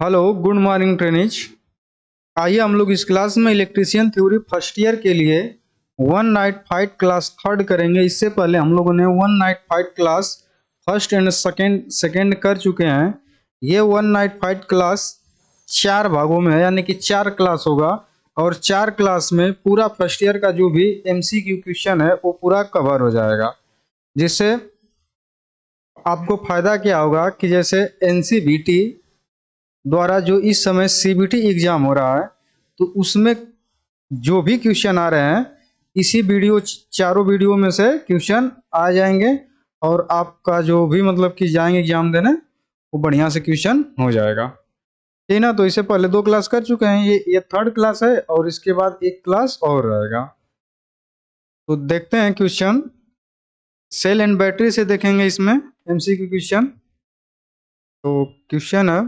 Hello, good morning trainees. आइए हम लोग इस क्लास में इलेक्ट्रीशियन थ्योरी फर्स्ट ईयर के लिए one night fight class third करेंगे। इससे पहले हम लोगों ने one night fight class first and second कर चुके हैं। ये वन नाइट फाइट क्लास चार भागों में है, यानी कि चार क्लास होगा और चार क्लास में पूरा फर्स्ट ईयर का जो भी एमसीक्यू क्वेश्चन है वो पूरा कवर हो जाएगा। जिससे आपको फायदा क्या होगा कि जैसे एनसीवीटी द्वारा जो इस समय सीबीटी एग्जाम हो रहा है तो उसमें जो भी क्वेश्चन आ रहे हैं इसी चारों वीडियो में से क्वेश्चन आ जाएंगे और आपका जो भी मतलब कि जाएंगे एग्जाम देने वो बढ़िया से क्वेश्चन हो जाएगा। ठीक ना। तो इससे पहले दो क्लास कर चुके हैं, ये थर्ड क्लास है और इसके बाद एक क्लास और रहेगा। तो देखते हैं क्वेश्चन। सेल एंड बैटरी से देखेंगे इसमें एमसीक्यू क्वेश्चन। तो क्वेश्चन है,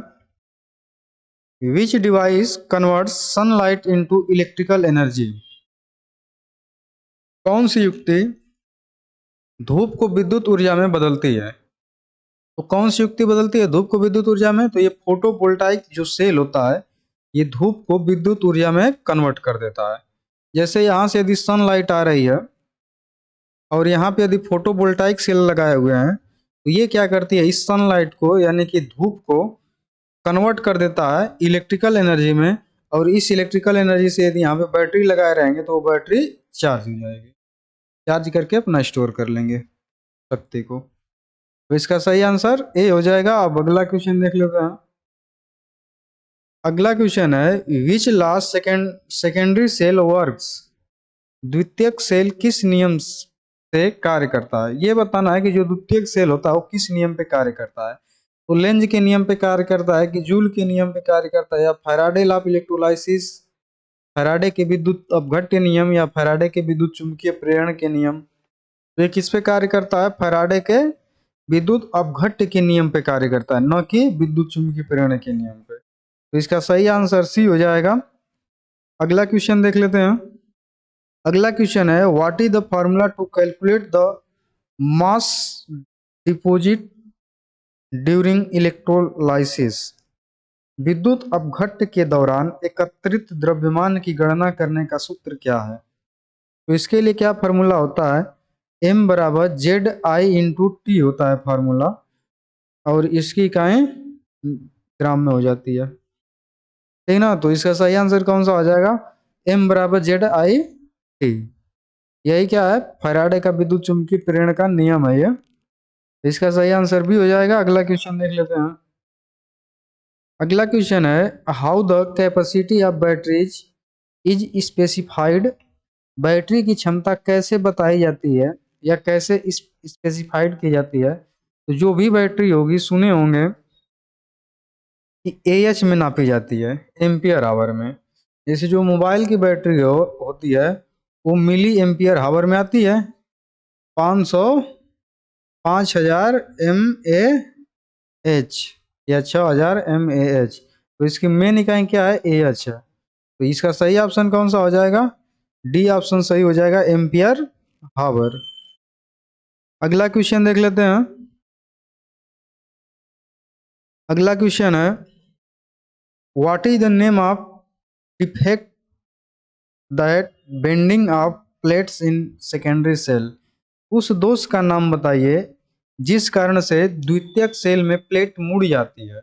Which device converts sunlight into electrical energy? कौन सी युक्ति धूप को विद्युत ऊर्जा में बदलती है? तो कौन सी युक्ति बदलती है धूप को विद्युत ऊर्जा में? तो ये फोटोवोल्टाइक जो सेल होता है ये धूप को विद्युत ऊर्जा में कन्वर्ट कर देता है। जैसे यहाँ से यदि सनलाइट आ रही है और यहाँ पे यदि फोटोवोल्टाइक सेल लगाए हुए हैं तो ये क्या करती है, इस सनलाइट को यानी कि धूप को कन्वर्ट कर देता है इलेक्ट्रिकल एनर्जी में। और इस इलेक्ट्रिकल एनर्जी से यदि यहाँ पे बैटरी लगाए रहेंगे तो वो बैटरी चार्ज हो जाएगी, चार्ज करके अपना स्टोर कर लेंगे शक्ति को। तो इसका सही आंसर ए हो जाएगा। अब अगला क्वेश्चन देख लेते हैं। अगला क्वेश्चन है, विच लास्ट सेकेंडरी सेल वर्क्स? द्वितीयक सेल किस नियम से कार्य करता है? ये बताना है कि जो द्वितीयक सेल होता है वो किस नियम पे कार्य करता है। तो लेंज के नियम पे कार्य करता है कि जूल के नियम पे कार्य करता है या Faraday law of electrolysis, Faraday के विद्युत अपघट्य नियम या फैराडे के विद्युत चुंबकीय प्रेरण के नियम? तो ये किस पे कार्य करता है? फैराडे के विद्युत अपघट्य के नियम पे कार्य करता है, न कि विद्युत चुंबकीय प्रेरण के नियम पे। तो इसका सही आंसर सी हो जाएगा। अगला क्वेश्चन देख लेते हैं। अगला क्वेश्चन है, what is the formula to calculate the mass deposit during electrolysis? विद्युत अपघट्य के दौरान एकत्रित द्रव्यमान की गणना करने का सूत्र क्या है? तो इसके लिए क्या फार्मूला होता है? M बराबर जेड आई इंटू टी होता है फार्मूला, और इसकी इकाई ग्राम में हो जाती है। ठीक ना। तो इसका सही आंसर कौन सा हो जाएगा? M बराबर जेड आई टी। यही क्या है? फैराडे का विद्युत चुंबकीय प्रेरण का नियम है ये। इसका सही आंसर भी हो जाएगा। अगला क्वेश्चन देख लेते हैं। अगला क्वेश्चन है, how the capacity of batteries is specified? Battery की क्षमता कैसे बताई जाती है या कैसे स्पेसिफाइड की जाती है? तो जो भी बैटरी होगी सुने होंगे कि AH में नापी जाती है, एम्पियर आवर में। जैसे जो मोबाइल की बैटरी होती है वो मिली एम्पियर आवर में आती है, 500 5000 mAh या 6000 mAh। तो इसकी मेन इकाई क्या है? AH है। तो इसका सही ऑप्शन कौन सा हो जाएगा? डी ऑप्शन सही हो जाएगा, एम्पियर आवर। अगला क्वेश्चन देख लेते हैं। अगला क्वेश्चन है, what is the name of defect that bending of plates in secondary cell? उस दोष का नाम बताइए जिस कारण से द्वितीयक सेल में प्लेट मुड़ जाती है।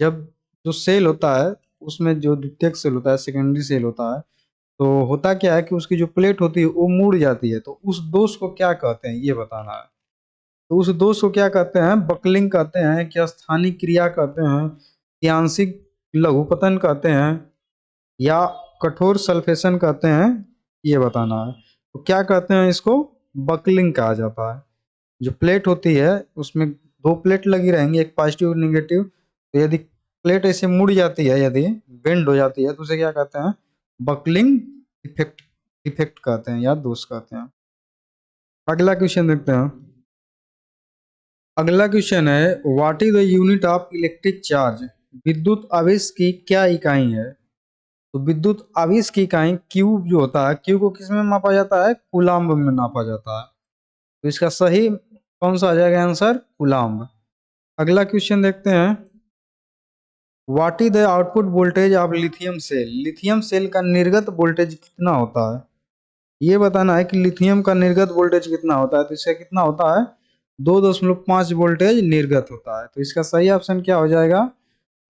जब जो सेल होता है उसमें जो द्वितीयक सेल होता है, सेकेंडरी सेल होता है, तो होता क्या है कि उसकी जो प्लेट होती है वो मुड़ जाती है। तो उस दोष को क्या कहते हैं ये बताना है। तो उस दोष को क्या कहते हैं? बकलिंग कहते हैं, कि स्थानिक क्रिया कहते हैं, कि आंशिक लघुपतन कहते हैं, या कठोर सल्फेशन कहते हैं, ये बताना है। तो क्या कहते हैं इसको? बकलिंग कहा जाता है। जो प्लेट होती है उसमें दो प्लेट लगी रहेंगी, एक पॉजिटिव और नेगेटिव। तो यदि प्लेट ऐसे मुड़ जाती है, यदि बेंड हो जाती है, तो उसे क्या कहते हैं? बकलिंग इफेक्ट इफेक्ट कहते हैं या दोष कहते हैं। अगला क्वेश्चन देखते हैं। अगला क्वेश्चन है, what is the unit of electric charge? विद्युत आवेश की क्या इकाई है? तो विद्युत आवेश की इकाई क्यू जो होता है, क्यू को किस में मापा जाता है? कूलाम्ब में नापा जाता है। तो इसका सही कौन सा आ जाएगा आंसर? कूलाम्ब। अगला क्वेश्चन देखते हैं, what is the output voltage of lithium cell? Lithium cell का निर्गत वोल्टेज कितना होता है? ये बताना है कि लिथियम का निर्गत वोल्टेज कितना होता है। तो इसका कितना होता है? 2.5 वोल्टेज निर्गत होता है। तो इसका सही ऑप्शन क्या हो जाएगा?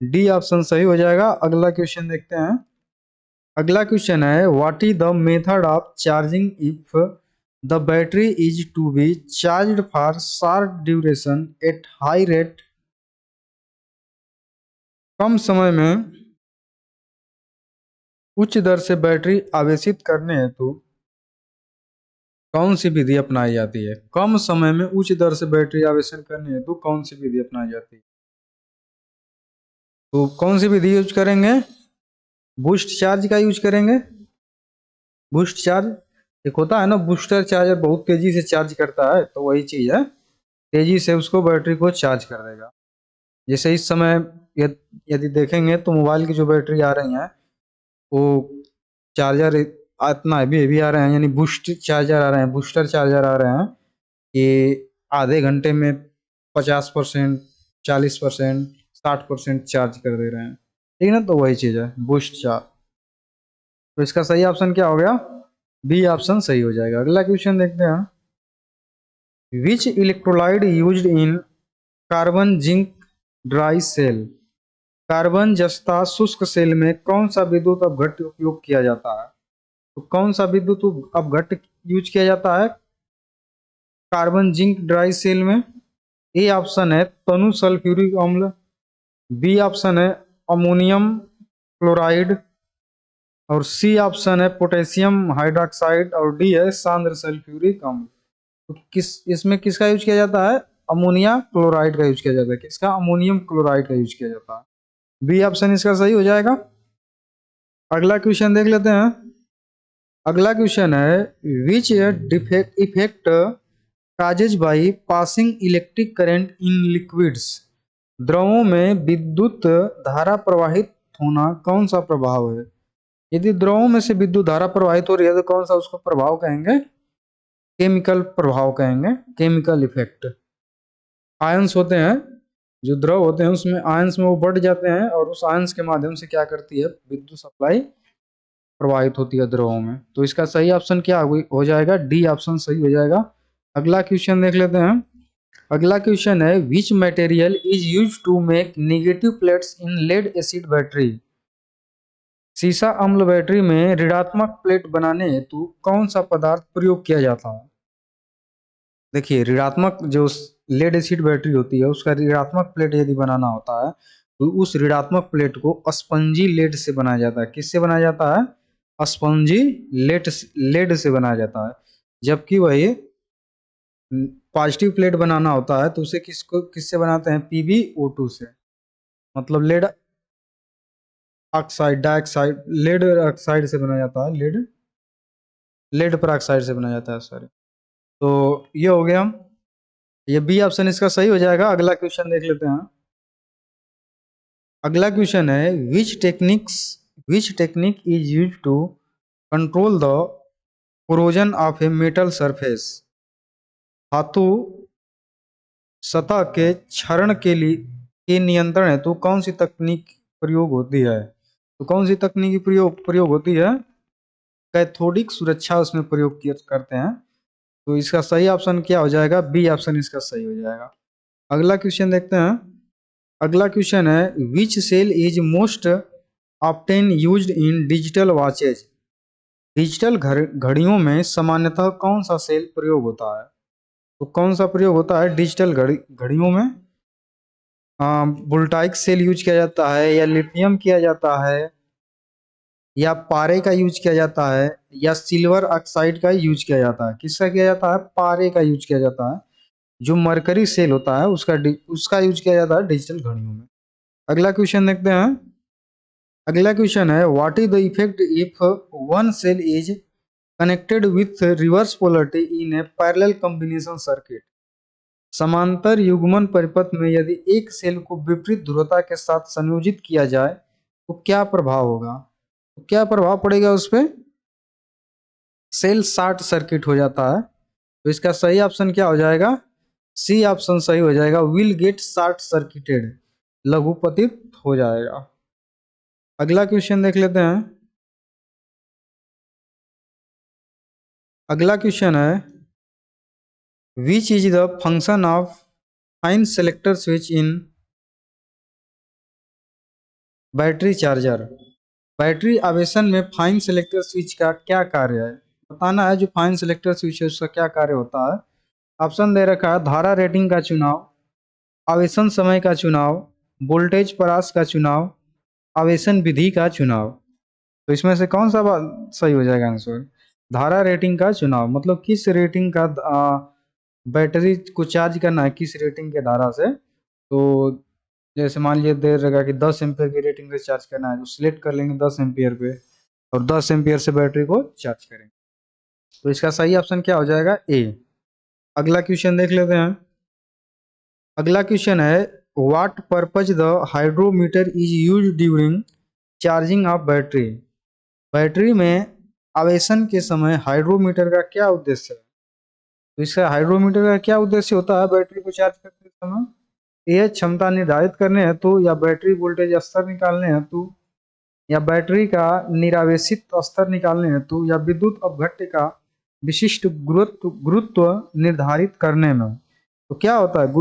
डी ऑप्शन सही हो जाएगा। अगला क्वेश्चन देखते हैं। अगला क्वेश्चन है what is the method of charging if the battery is to be charged for short duration at high rate. कम समय में उच्च दर से बैटरी आवेशित करने हेतु कौन सी विधि अपनाई जाती है? कम समय में उच्च दर से बैटरी आवेशन करने हेतु कौन सी विधि अपनाई जाती है? तो कौन सी विधि यूज करेंगे? बूस्ट चार्ज का यूज करेंगे। बूस्ट चार्ज एक होता है ना, बूस्टर चार्जर बहुत तेजी से चार्ज करता है, तो वही चीज है, तेजी से उसको बैटरी को चार्ज कर देगा। जैसे इस समय यदि देखेंगे तो मोबाइल की जो बैटरी आ रही है वो चार्जर इतना भी आ रहे हैं, यानी बूस्ट चार्जर आ रहे हैं, बूस्टर चार्जर आ रहे हैं कि आधे घंटे में 50%, 40%, 60% चार्ज कर दे रहे हैं। ठीक है ना, तो वही चीज़ है बूस्ट चार्ज। तो इसका सही ऑप्शन क्या हो गया? बी ऑप्शन सही हो जाएगा। अगला क्वेश्चन देखते हैं। Which electrolyte used in carbon zinc dry cell? Carbon जस्ता शुष्क सेल में कौन सा विद्युत अपघट्य उपयोग किया जाता है? तो कौन सा विद्युत अपघट्य यूज किया जाता है कार्बन जिंक ड्राई सेल में? ए ऑप्शन है तनु सल्फ्यूरिक अम्ल, बी ऑप्शन है अमोनियम क्लोराइड, और सी ऑप्शन है पोटेशियम हाइड्रोक्साइड, और डी है सांद्र सल्फ्यूरिक अम्ल। तो इसमें किसका यूज किया जाता है? अमोनिया क्लोराइड का यूज किया जाता है। किसका? अमोनियम क्लोराइड का यूज किया जाता है। बी ऑप्शन इसका सही हो जाएगा। अगला क्वेश्चन देख लेते हैं। अगला क्वेश्चन है which effect causes by passing electric current in liquids? द्रवों में विद्युत धारा प्रवाहित होना कौन सा प्रभाव है? यदि द्रवों में से विद्युत धारा प्रवाहित हो रही है तो कौन सा उसको प्रभाव कहेंगे? केमिकल प्रभाव कहेंगे, केमिकल इफेक्ट। आयंस होते हैं, जो द्रव होते हैं उसमें आयंस में वो बढ़ जाते हैं और उस आयंस के माध्यम से क्या करती है? विद्युत सप्लाई प्रवाहित होती है द्रवों में। तो इसका सही ऑप्शन क्या हो जाएगा? डी ऑप्शन सही हो जाएगा। अगला क्वेश्चन देख लेते हैं। अगला क्वेश्चन है which material is use to make negative plates in lead acid battery? सीसा अम्ल बैटरी में ऋणात्मक प्लेट बनाने हेतु कौन सा पदार्थ प्रयोग किया जाता है? देखिए, ऋणात्मक जो लेड एसिड बैटरी होती है उसका ऋणात्मक प्लेट यदि बनाना होता है तो उस ऋणात्मक प्लेट को स्पंजी लेड से बनाया जाता है। किससे बनाया जाता है? स्पंजी लेड से बनाया जाता है। जबकि वही पॉजिटिव प्लेट बनाना होता है तो उसे किससे बनाते हैं? PbO2 से, मतलब lead oxide dioxide lead oxide से बनाया जाता है। लेड पर ऑक्साइड से बनाया जाता है, सॉरी। तो ये हो गया, ये बी ऑप्शन इसका सही हो जाएगा। अगला क्वेश्चन देख लेते हैं। अगला क्वेश्चन है which technique is use to control the corrosion of a metal surface? धातु सतह के क्षरण के नियंत्रण हेतु कौन सी तकनीक प्रयोग होती है? तो कौन सी तकनीकी प्रयोग होती है? कैथोडिक सुरक्षा उसमें प्रयोग करते हैं। तो इसका सही ऑप्शन क्या हो जाएगा? बी ऑप्शन इसका सही हो जाएगा। अगला क्वेश्चन देखते हैं। अगला क्वेश्चन है which cell is most often used in digital watches? Digital घड़ियों में सामान्यतः कौन सा सेल प्रयोग होता है? तो कौन सा प्रयोग होता है डिजिटल घड़ियों में? वोल्टाइक सेल यूज किया जाता है, या लिथियम किया जाता है, या पारे का यूज किया जाता है, या सिल्वर ऑक्साइड का यूज किया जाता है? किसका किया जाता है? पारे का यूज किया जाता है। जो मरकरी सेल होता है उसका यूज किया जाता है डिजिटल घड़ियों में। अगला क्वेश्चन देखते हैं। अगला क्वेश्चन है what is the effect if one cell is connected with reverse polarity in a parallel combination circuit? समांतर युग्मन परिपथ में यदि एक सेल को विपरीत ध्रुवता के साथ संयोजित किया जाए तो क्या प्रभाव होगा? तो क्या प्रभाव पड़ेगा उस पर? सेल शॉर्ट सर्किट हो जाता है। तो इसका सही ऑप्शन क्या हो जाएगा? सी ऑप्शन सही हो जाएगा। विल गेट शॉर्ट सर्किटेड, लघुपतित हो जाएगा। अगला क्वेश्चन देख लेते हैं। अगला क्वेश्चन है which is the function of fine selector switch in battery charger. Battery आवेशन में फाइन सेलेक्टर स्विच का क्या कार्य है, बताना है। जो फाइन सेलेक्टर स्विच है उसका क्या कार्य होता है। ऑप्शन दे रखा है धारा रेटिंग का चुनाव, आवेशन समय का चुनाव, वोल्टेज परास का चुनाव, आवेशन विधि का चुनाव। तो इसमें से कौन सा सही हो जाएगा आंसर। धारा रेटिंग का चुनाव मतलब किस रेटिंग का बैटरी को चार्ज करना है, किस रेटिंग के धारा से। तो जैसे मान लीजिए दे रहेगा कि 10 एम्पियर की रेटिंग से चार्ज करना है, तो सिलेक्ट कर लेंगे 10 एम्पियर पे और 10 एम्पियर से बैटरी को चार्ज करेंगे। तो इसका सही ऑप्शन क्या हो जाएगा, ए। अगला क्वेश्चन देख लेते हैं। अगला क्वेश्चन है what purpose the hydrometer is use during charging of battery. Battery में आवेशन के समय हाइड्रोमीटर का क्या उद्देश्य है। तो इसका हाइड्रोमीटर का क्या उद्देश्य होता है बैटरी को चार्ज करते समय। यह क्षमता निर्धारित करने हेतु या बैटरी वोल्टेज स्तर निकालने हेतु या बैटरी का निरावेशित स्तर निकालने हेतु या विद्युत अपघट्य का विशिष्ट गुरुत्व निर्धारित करने में। तो क्या होता है,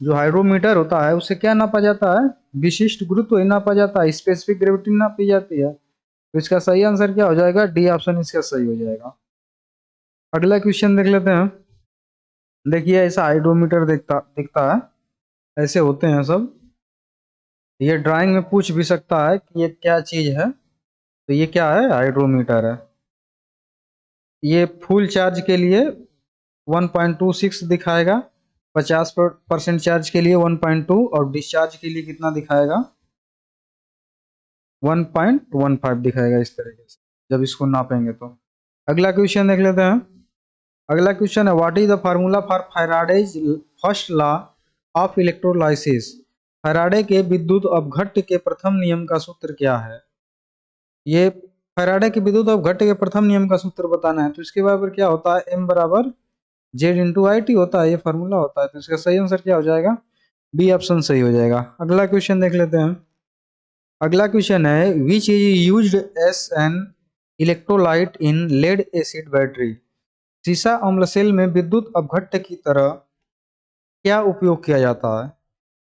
जो हाइड्रोमीटर होता है उससे क्या नापा जाता है, विशिष्ट गुरुत्व ही नापा जाता है, स्पेसिफिक ग्रेविटी नापी जाती है। तो इसका सही आंसर क्या हो जाएगा, डी ऑप्शन इसका सही हो जाएगा। अगला क्वेश्चन देख लेते हैं। देखिए ऐसा हाइड्रोमीटर दिखता है, ऐसे होते हैं सब। ये ड्राइंग में पूछ भी सकता है कि ये क्या चीज है। तो ये क्या है, हाइड्रोमीटर है। ये फुल चार्ज के लिए 1.26 दिखाएगा, 50% चार्ज के लिए 1.2 और डिस्चार्ज के लिए कितना दिखाएगा, 1.15 दिखाएगा इस तरीके से जब इसको नापेंगे तो। अगला क्वेश्चन देख लेते हैं। अगला क्वेश्चन है what is the formula for Faraday's first law of electrolysis. Faraday के विद्युत अपघट्य के प्रथम नियम का सूत्र क्या है। ये फैराडे के विद्युत अपघट्य के प्रथम नियम का सूत्र बताना है। तो इसके बराबर क्या होता है, एम बराबर जेड इंटू आई टी होता है, ये फार्मूला होता है। तो इसका सही आंसर क्या हो जाएगा, बी ऑप्शन सही हो जाएगा। अगला क्वेश्चन देख लेते हैं। अगला क्वेश्चन है which is used as an electrolyte in lead acid battery. सीसा अम्ल सेल में विद्युत अपघट्य की तरह क्या उपयोग किया जाता है।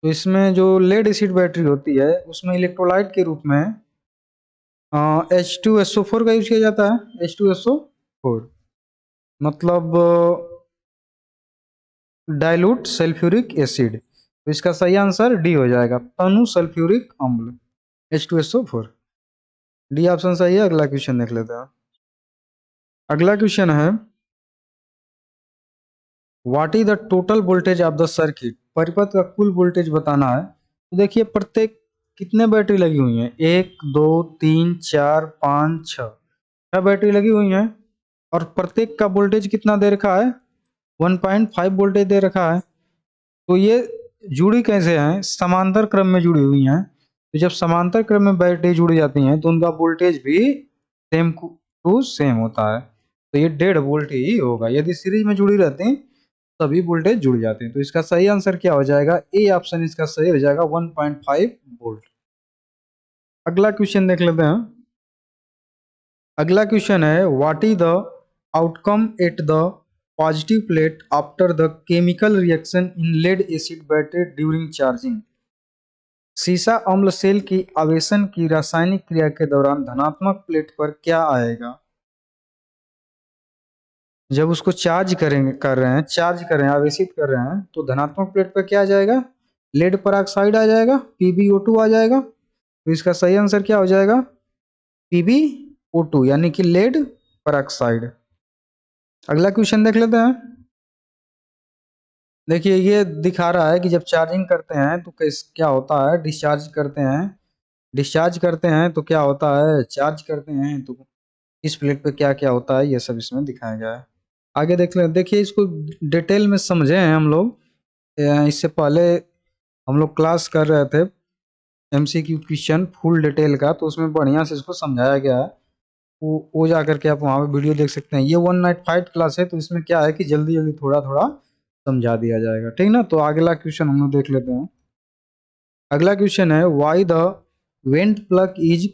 तो इसमें जो लेड एसिड बैटरी होती है उसमें इलेक्ट्रोलाइट के रूप में H2SO4 का यूज किया जाता है। H2SO4 मतलब डाइल्यूट सल्फ्यूरिक एसिड। तो इसका सही आंसर डी हो जाएगा, तनु सल्फ्यूरिक अम्ल H2SO4। डी ऑप्शन सही है। अगला क्वेश्चन देख लेते हैं। अगला क्वेश्चन है what is the total voltage of the circuit. परिपथ का कुल वोल्टेज बताना है। तो देखिए प्रत्येक कितने बैटरी लगी हुई हैं, 1 2 3 4 5 6 बैटरी लगी हुई हैं और प्रत्येक का वोल्टेज कितना दे रखा है, 1.5 वोल्टेज दे रखा है। तो ये जुड़ी कैसे हैं, समांतर क्रम में जुड़ी हुई हैं। तो जब समांतर क्रम में बैटरी जुड़ी जाती हैं तो उनका वोल्टेज भी सेम टू सेम होता है। तो ये 1.5 वोल्ट ही होगा। यदि सीरीज में जुड़ी रहती तभी वोल्टेज जुड़ जाते हैं। तो इसका सही आंसर क्या हो जाएगा, ए ऑप्शन इसका सही हो जाएगा, 1.5 वोल्ट। अगला क्वेश्चन देख लेते हैं। अगला क्वेश्चन है what is the outcome at the positive plate after the chemical reaction in lead acid battery during charging. सीसा अम्ल सेल की आवेशन की रासायनिक क्रिया के दौरान धनात्मक प्लेट पर क्या आएगा। जब उसको चार्ज करेंगे कर रहे हैं, चार्ज कर रहे हैं, आवेशित कर रहे हैं, तो धनात्मक प्लेट पर क्या आ जाएगा, लेड पेरोक्साइड आ जाएगा, PbO2 आ जाएगा। तो इसका सही आंसर क्या हो जाएगा, PbO2 यानी कि लेड पेरोक्साइड। अगला क्वेश्चन देख लेते हैं। देखिए ये दिखा रहा है कि जब चार्जिंग करते हैं तो क्या होता है, डिस्चार्ज करते हैं, डिस्चार्ज करते हैं तो क्या होता है, चार्ज करते हैं तो इस प्लेट पे क्या क्या होता है, ये सब इसमें दिखाया गया है। आगे देख लें। देखिए इसको डिटेल में समझे हैं हम लोग, इससे पहले हम लोग क्लास कर रहे थे MCQ क्वेश्चन फुल डिटेल का, तो उसमें बढ़िया से इसको समझाया गया है। वो जा करके आप वहाँ पे वीडियो देख सकते हैं। ये 1 नाइट फाइट क्लास है तो इसमें क्या है कि जल्दी जल्दी थोड़ा थोड़ा समझा दिया जाएगा, ठीक ना। तो अगला क्वेश्चन हम लोग देख लेते हैं। अगला क्वेश्चन है why the went plug is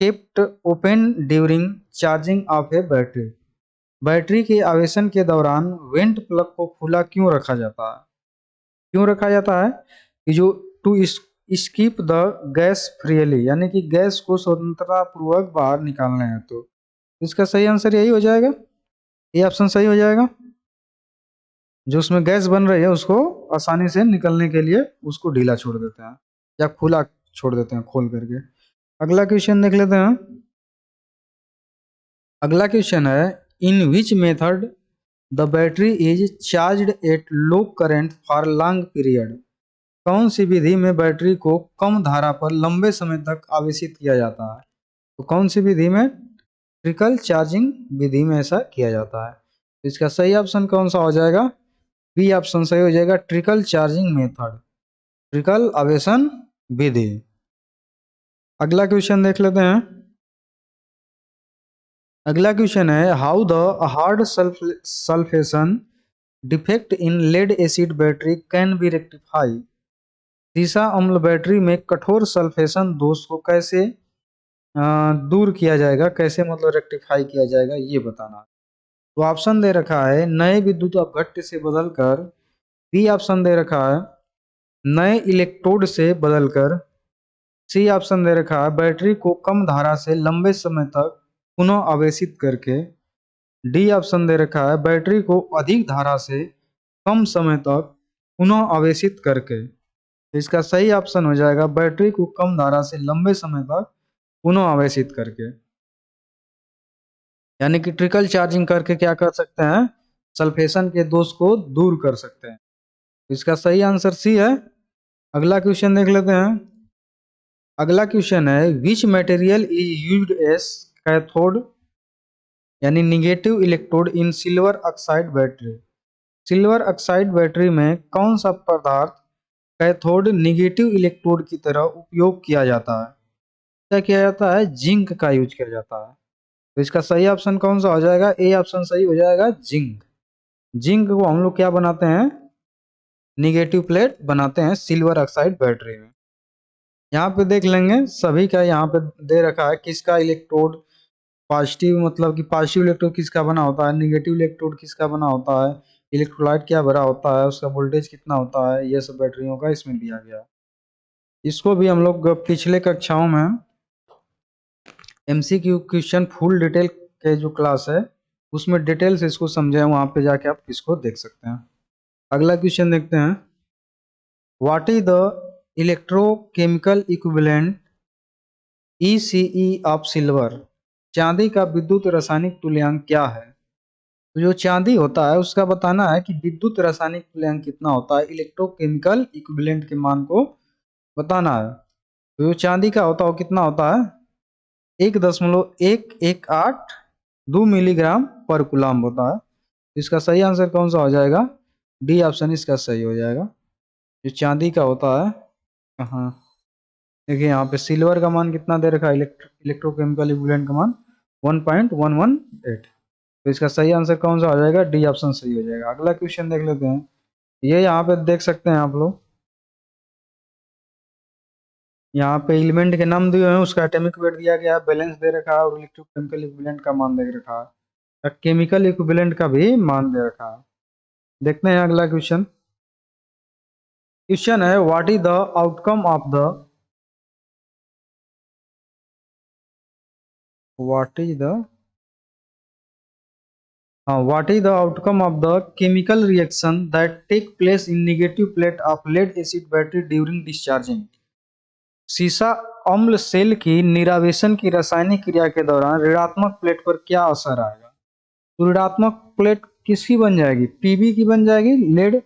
kept open during charging of A battery. Battery के आवेशन के दौरान वेंट प्लग को खुला क्यों रखा जाता है? क्यों रखा जाता है कि जो to skip the gas freely, यानी कि गैस को स्वतंत्रता पूर्वक बाहर निकालना है। तो इसका सही आंसर यही हो जाएगा, ये ऑप्शन सही हो जाएगा। जो उसमें गैस बन रही है उसको आसानी से निकलने के लिए उसको ढीला छोड़ देते हैं या खुला छोड़ देते हैं खोल करके। अगला क्वेश्चन देख लेते हैं। अगला क्वेश्चन है, in which method the battery is charged at low current for long period. कौन सी विधि में बैटरी को कम धारा पर लंबे समय तक आवेशित किया जाता है? तो कौन सी विधि में? ट्रिकल चार्जिंग विधि में ऐसा किया जाता है। तो इसका सही ऑप्शन कौन सा हो जाएगा? बी ऑप्शन सही हो जाएगा, ट्रिकल चार्जिंग मेथड, ट्रिकल आवेशन विधि। अगला क्वेश्चन देख लेते हैं। अगला क्वेश्चन है, how the hard sulphation defect in lead acid battery can be rectify. सीसा अम्ल बैटरी में कठोर सल्फेशन दोष को कैसे दूर किया जाएगा, कैसे मतलब रेक्टिफाई किया जाएगा, ये बताना। तो ऑप्शन दे रखा है नए विद्युत अपघट्य से बदलकर, बी ऑप्शन दे रखा है नए इलेक्ट्रोड से बदलकर, सी ऑप्शन दे रखा है बैटरी को कम धारा से लंबे समय तक पुनः आवेशित करके, डी ऑप्शन दे रखा है बैटरी को अधिक धारा से कम समय तक पुनः आवेशित करके। तो इसका सही ऑप्शन हो जाएगा बैटरी को कम धारा से लंबे समय तक पुनः आवेशित करके, यानी कि ट्रिकल चार्जिंग करके क्या कर सकते हैं, सल्फेशन के दोष को दूर कर सकते हैं। इसका सही आंसर सी है। अगला क्वेश्चन देख लेते हैं। अगला क्वेश्चन है, which material is used as cathode यानी negative electrode in silver oxide battery. Silver oxide battery में कौन सा पदार्थ कैथोड निगेटिव इलेक्ट्रोड की तरह उपयोग किया जाता है? क्या किया जाता है? जिंक का यूज किया जाता है। तो इसका सही ऑप्शन कौन सा हो जाएगा? ए ऑप्शन सही हो जाएगा, जिंक। जिंक को हम लोग क्या बनाते हैं? निगेटिव प्लेट बनाते हैं सिल्वर ऑक्साइड बैटरी में। यहाँ पे देख लेंगे सभी का, यहाँ पे दे रखा है किसका इलेक्ट्रोड पॉजिटिव, मतलब कि पॉजिटिव इलेक्ट्रोड किसका बना होता है, निगेटिव इलेक्ट्रोड किसका बना होता है, इलेक्ट्रोलाइट क्या भरा होता है, उसका वोल्टेज कितना होता है, ये सब बैटरियों का इसमें दिया गया। इसको भी हम लोग पिछले कक्षाओं में एमसीक्यू क्वेश्चन फुल डिटेल के जो क्लास है उसमें डिटेल से इसको समझे हैं, वहाँ पे जाके आप इसको देख सकते हैं। अगला क्वेश्चन देखते हैं, what is the electrochemical equivalent ECE of silver. चांदी का विद्युत रासायनिक तुल्यांक क्या है? तो जो चांदी होता है उसका बताना है कि विद्युत रासायनिक तुल्यांक कितना होता है, इलेक्ट्रोकेमिकल इक्विवेलेंट के मान को बताना है। तो जो चांदी का होता है वो कितना होता है? 1.118 मिलीग्राम पर कूलम होता है। इसका सही आंसर कौन सा हो जाएगा? डी ऑप्शन इसका सही हो जाएगा। जो चांदी का होता है, हाँ देखिए यहाँ पे सिल्वर का मान कितना दे रखा है, इलेक्ट्रोकेमिकल इक्विवेलेंट का मान 1.118। तो इसका सही आंसर कौन सा हो जाएगा? डी ऑप्शन सही हो जाएगा। अगला क्वेश्चन देख लेते हैं। ये यहाँ पे देख सकते हैं आप लोग, यहाँ पे एलिमेंट के नाम दिए हुए हैं, उसका एटॉमिक वेट दिया गया है, बैलेंस दे रखा है और इलेक्ट्रोकेमिकल इक्विवेलेंट का मान दे रखा है, केमिकल इक्विवेलेंट का भी मान दे रखा है। देखते हैं अगला क्वेश्चन। क्वेश्चन है, what is the outcome of the what is the what is the outcome of the chemical reaction that take place in negative plate of lead acid battery during discharging। सीसा अम्ल cell की निरावेशन की रासायनिक क्रिया के दौरान ऋणात्मक प्लेट पर क्या असर आएगा? तो ऋणात्मक प्लेट किसकी बन जाएगी? पीबी की बन जाएगी, लेड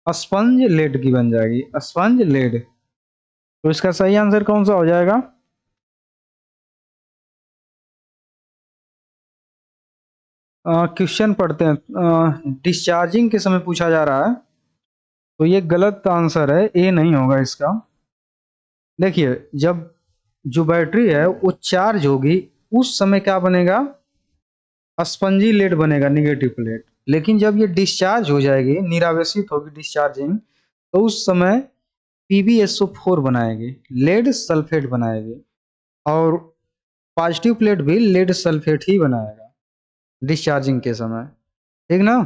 स्पंज लेड की बन जाएगी, स्पंज लेड। तो इसका सही आंसर कौन सा हो जाएगा? क्वेश्चन पढ़ते हैं। डिस्चार्जिंग के समय पूछा जा रहा है, तो ये गलत आंसर है, ए नहीं होगा इसका। देखिए जब जो बैटरी है वो चार्ज होगी उस समय क्या बनेगा? स्पंजी लेड बनेगा, निगेटिव प्लेट। लेकिन जब ये डिस्चार्ज हो जाएगी, निरावेशित होगी डिस्चार्जिंग, तो उस समय PbSO4 बनाएगी, लेड सल्फेट बनाएगी, और पॉजिटिव प्लेट भी लेड सल्फेट ही बनाएगा डिस्चार्जिंग के समय, ठीक ना।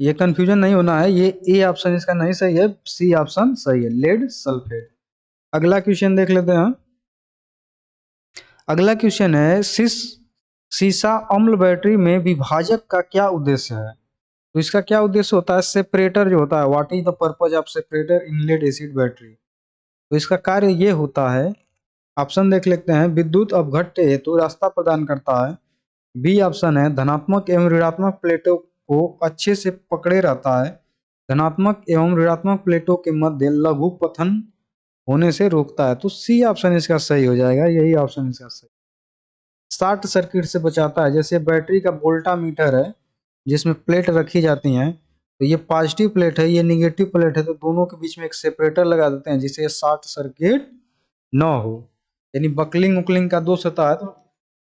ये कंफ्यूजन नहीं होना है, ये ए ऑप्शन इसका नहीं सही है, सी ऑप्शन सही है, लेड सल्फेट। अगला क्वेश्चन देख लेते हैं। अगला क्वेश्चन है सीसा अम्ल बैटरी में विभाजक का क्या उद्देश्य है। तो इसका क्या उद्देश्य होता है, सेपरेटर जो होता है, what is the purpose of separator in lead acid battery. तो इसका कार्य ये होता है, ऑप्शन देख लेते हैं, विद्युत अपघट्य हेतु रास्ता प्रदान करता है। बी ऑप्शन है, धनात्मक एवं ऋणात्मक प्लेटों को अच्छे से पकड़े रहता है। धनात्मक एवं ऋणात्मक प्लेटों के मध्य लघु पतन होने से रोकता है। तो सी ऑप्शन इसका सही हो जाएगा, यही ऑप्शन इसका सही। शॉर्ट सर्किट से बचाता है, जैसे बैटरी का वोल्टा मीटर है जिसमें प्लेट रखी जाती हैं, तो ये पॉजिटिव प्लेट है, ये निगेटिव प्लेट है, तो दोनों के बीच में एक सेपरेटर लगा देते हैं जिससे शॉर्ट सर्किट न हो। यानी बकलिंग उकलिंग का दोष होता है तो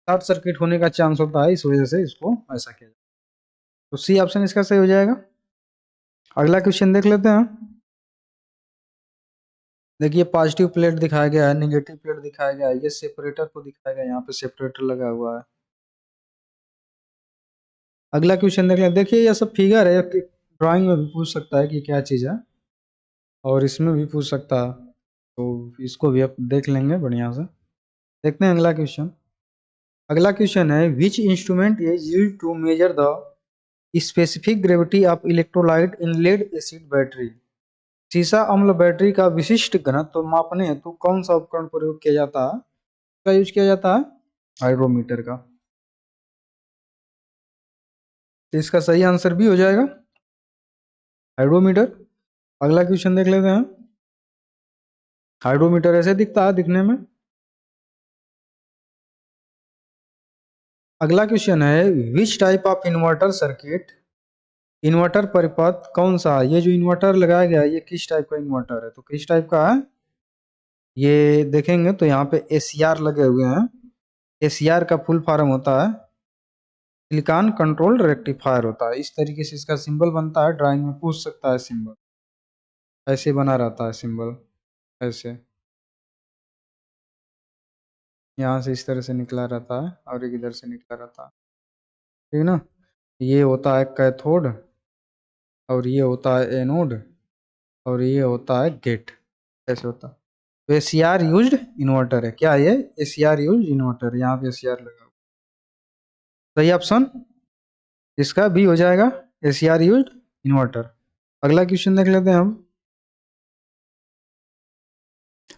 शॉर्ट सर्किट होने का चांस होता है, इस वजह से इसको ऐसा किया जाता है। तो सी ऑप्शन इसका सही हो जाएगा। अगला क्वेश्चन देख लेते हैं। देखिए पॉजिटिव प्लेट दिखाया गया है, निगेटिव प्लेट दिखाया गया है, ये सेपरेटर को दिखाया गया है, यहाँ पे सेपरेटर लगा हुआ है। अगला क्वेश्चन देख लें। देखिए ये सब फिगर है, ड्राइंग में भी पूछ सकता है कि क्या चीज़ है, और इसमें भी पूछ सकता है, तो इसको भी आप देख लेंगे बढ़िया से। देखते हैं अगला क्वेश्चन। अगला क्वेश्चन है, which instrument is used to measure the specific gravity of electrolyte in lead acid battery. सीसा अम्ल बैटरी का विशिष्ट घनत्व मापने हेतु कौन सा उपकरण प्रयोग किया जाता है, का यूज किया जाता है, हाइड्रोमीटर का। तो इसका सही आंसर भी हो जाएगा हाइड्रोमीटर। अगला क्वेश्चन देख लेते हैं। हाइड्रोमीटर ऐसे दिखता है दिखने में। अगला क्वेश्चन है, which type of inverter circuit, inverter परिपथ कौन सा है। ये जो इन्वर्टर लगाया गया है ये किस टाइप का इन्वर्टर है, तो किस टाइप का है, ये देखेंगे तो यहाँ पे एसीआर लगे हुए हैं। एसीआर का फुल फॉर्म होता है सिलिकॉन कंट्रोल्ड रेक्टिफायर होता है। इस तरीके से इसका सिंबल बनता है, ड्राइंग में पूछ सकता है सिंबल, ऐसे बना रहता है सिंबल, ऐसे यहाँ से इस तरह से निकला रहता है और एक इधर से निकला रहता है, ठीक ना। ये होता है कैथोड, और ये होता है एनोड, और ये होता है गेट, ऐसे होता है। तो एसीआर यूज्ड इन्वर्टर है, क्या ये एसीआर यूज्ड इन्वर्टर, यहाँ पे एसीआर लगा हुआ। सही ऑप्शन इसका भी हो जाएगा, एसीआर यूज्ड इन्वर्टर। अगला क्वेश्चन देख लेते हैं हम।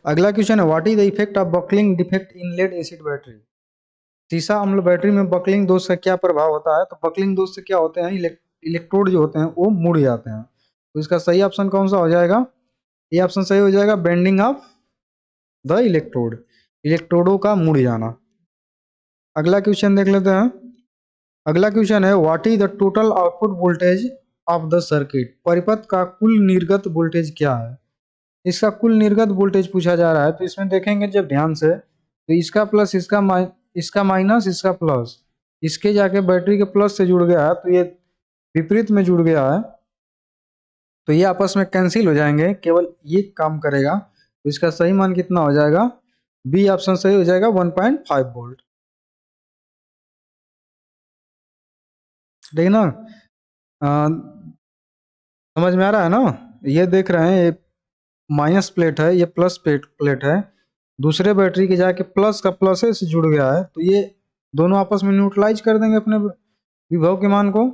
अगला क्वेश्चन है, what is the effect of buckling defect in lead acid battery. सीसा अम्ल बैटरी में बकलिंग दोष का क्या प्रभाव होता है, तो बकलिंग दोष से क्या होते हैं, इलेक्ट्रोड जो होते हैं वो मुड़ जाते हैं। तो इसका सही ऑप्शन कौन सा हो जाएगा, ये ऑप्शन सही हो जाएगा, बेंडिंग ऑफ द इलेक्ट्रोड, इलेक्ट्रोडों का मुड़ जाना। अगला क्वेश्चन देख लेते हैं। अगला क्वेश्चन है, what is the total output voltage of the circuit. परिपथ का कुल निर्गत वोल्टेज क्या है। इसका कुल निर्गत वोल्टेज पूछा जा रहा है, तो इसमें देखेंगे जब ध्यान से, तो इसका प्लस इसका माइनस इसका प्लस, इसके जाके बैटरी के प्लस से जुड़ गया है, तो ये विपरीत में जुड़ गया है, तो ये आपस में कैंसिल हो जाएंगे, केवल ये काम करेगा। तो इसका सही मान कितना हो जाएगा, बी ऑप्शन सही हो जाएगा, 1.5 वोल्ट, ठीक ना। समझ में आ रहा है ना। ये देख रहे हैं, ये माइनस प्लेट है, ये प्लस प्लेट है, दूसरे बैटरी के जाके प्लस का प्लस से जुड़ गया है, तो ये दोनों आपस में न्यूट्रलाइज कर देंगे अपने विभव के मान को,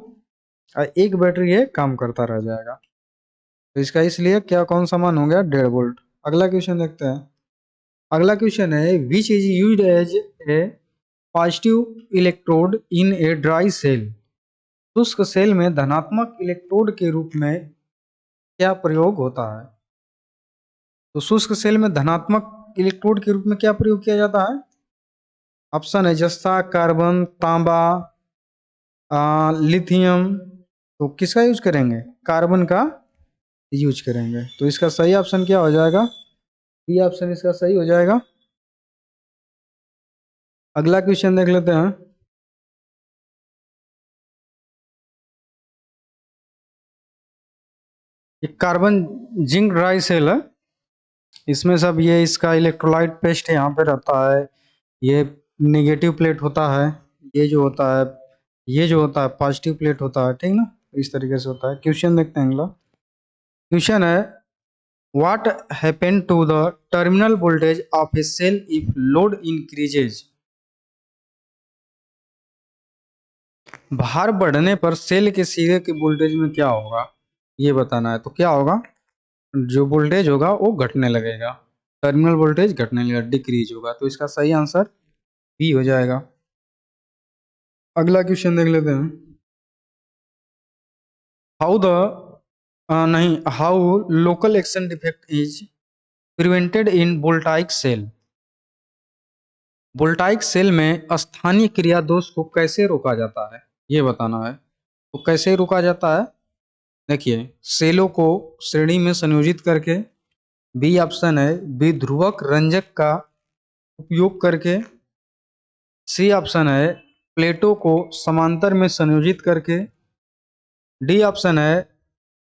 और एक बैटरी ये काम करता रह जाएगा। तो इसका इसलिए क्या कौन सा मान हो गया, 1.5 वोल्ट। अगला क्वेश्चन देखते हैं। अगला क्वेश्चन है, which is used as a positive electrode in a dry cell. शुष्क सेल में धनात्मक इलेक्ट्रोड के रूप में क्या प्रयोग होता है। तो शुष्क सेल में धनात्मक इलेक्ट्रोड के रूप में क्या प्रयोग किया जाता है, ऑप्शन है जस्ता, कार्बन, तांबा, लिथियम। तो किसका यूज करेंगे, कार्बन का यूज करेंगे। तो इसका सही ऑप्शन क्या हो जाएगा, बी ऑप्शन इसका सही हो जाएगा। अगला क्वेश्चन देख लेते हैं। ये कार्बन जिंक ड्राई सेल है। इसमें सब ये इसका इलेक्ट्रोलाइट पेस्ट यहाँ पे रहता है। ये नेगेटिव प्लेट होता है, ये जो होता है, ये जो होता है पॉजिटिव प्लेट होता है, ठीक ना। इस तरीके से होता है। क्वेश्चन देखते हैं अगला। क्वेश्चन है what happen to the terminal voltage of a cell if load increases. भार बढ़ने पर सेल के सिरे के वोल्टेज में क्या होगा, ये बताना है। तो क्या होगा, जो वोल्टेज होगा वो घटने लगेगा, टर्मिनल वोल्टेज घटने लगेगा, डिक्रीज होगा। तो इसका सही आंसर बी हो जाएगा। अगला क्वेश्चन देख लेते हैं। हाउ द नहीं, how local action defect is prevented in voltaic cell. Voltaic cell में स्थानीय क्रिया दोष को कैसे रोका जाता है, ये बताना है। तो कैसे रोका जाता है, देखिए, सेलों को श्रेणी में संयोजित करके, बी ऑप्शन है विध्रुवक रंजक का उपयोग करके, सी ऑप्शन है प्लेटों को समांतर में संयोजित करके, डी ऑप्शन है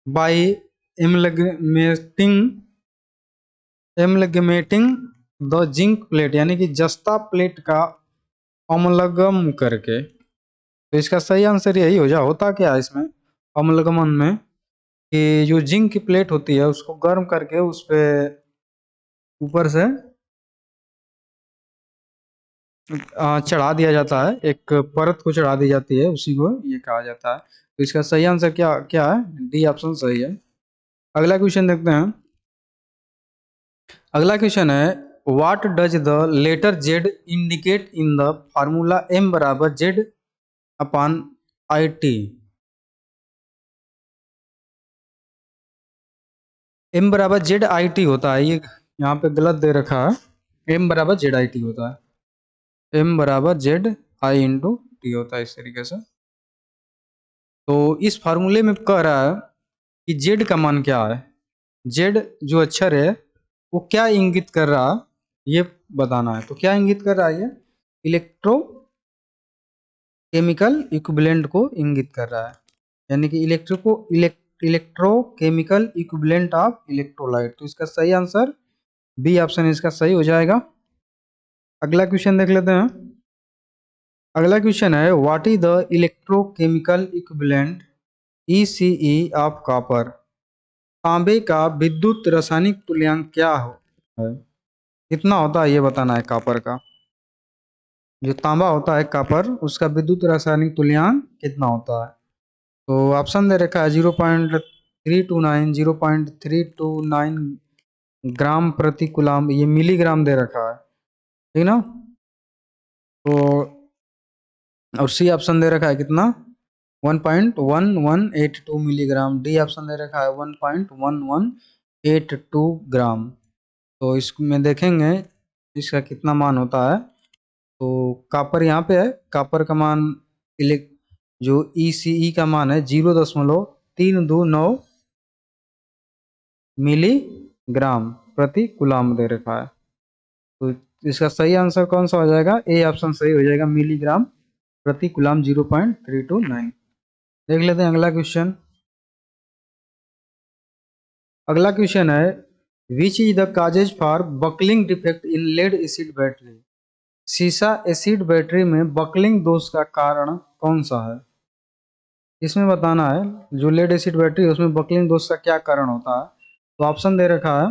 बाई एमलगमेटिंग द जिंक प्लेट, यानी कि जस्ता प्लेट का अमलगम करके। तो इसका सही आंसर यही हो जा। होता क्या है इसमें अमलगमन में, कि जो जिंक की प्लेट होती है उसको गर्म करके उस पे ऊपर से चढ़ा दिया जाता है, एक परत को चढ़ा दी जाती है, उसी को ये कहा जाता है। तो इसका सही आंसर क्या क्या है, डी ऑप्शन सही है। अगला क्वेश्चन देखते हैं। अगला क्वेश्चन है what does the letter Z indicate in the formula M बराबर Z upon I T. M बराबर जेड आई टी होता है, ये यहाँ पे गलत दे रखा है। एम बराबर जेड आई टी होता है, एम बराबर जेड आई इंटू टी होता है, इस तरीके से। तो इस फार्मूले में कह रहा है कि जेड का मान क्या है, जेड जो अक्षर है वो क्या इंगित कर रहा है, ये बताना है। तो क्या इंगित कर रहा है, ये इलेक्ट्रो केमिकल इक्विवेलेंट को इंगित कर रहा है, यानी कि इलेक्ट्रोकेमिकल इक्विवेलेंट ऑफ इलेक्ट्रोलाइट। तो इसका सही आंसर बी ऑप्शन इसका सही हो जाएगा। अगला क्वेश्चन देख लेते हैं। अगला क्वेश्चन है what is the electrochemical equivalent ECE of copper. तांबे का विद्युत रासायनिक तुल्यांक क्या है, कितना होता है, ये बताना है। कॉपर का जो तांबा होता है कॉपर, उसका विद्युत रासायनिक तुल्यांक कितना होता है। तो ऑप्शन दे रखा है 0.329, 0.329 ग्राम प्रति कूलम, ये मिलीग्राम दे रखा है, ठीक ना। तो और सी ऑप्शन दे रखा है कितना, 1.1182 मिलीग्राम। डी ऑप्शन दे रखा है 1.1182 ग्राम। तो इसमें देखेंगे इसका कितना मान होता है। तो कॉपर यहाँ पे है, कॉपर का मान जो ECE का मान है 0.329 मिलीग्राम प्रति कूलम दे रखा है। तो इसका सही आंसर कौन सा हो जाएगा, ए ऑप्शन सही हो जाएगा, मिलीग्राम प्रति कूलम 0.329। देख लेते हैं अगला क्वेश्चन। अगला क्वेश्चन है which is the causes for buckling defect in lead acid battery. सीसा एसिड बैटरी में बकलिंग दोष का कारण कौन सा है, इसमें बताना है। जो लेड एसिड बैटरी है उसमें बकलिंग दोष का क्या कारण होता है। तो ऑप्शन दे रखा है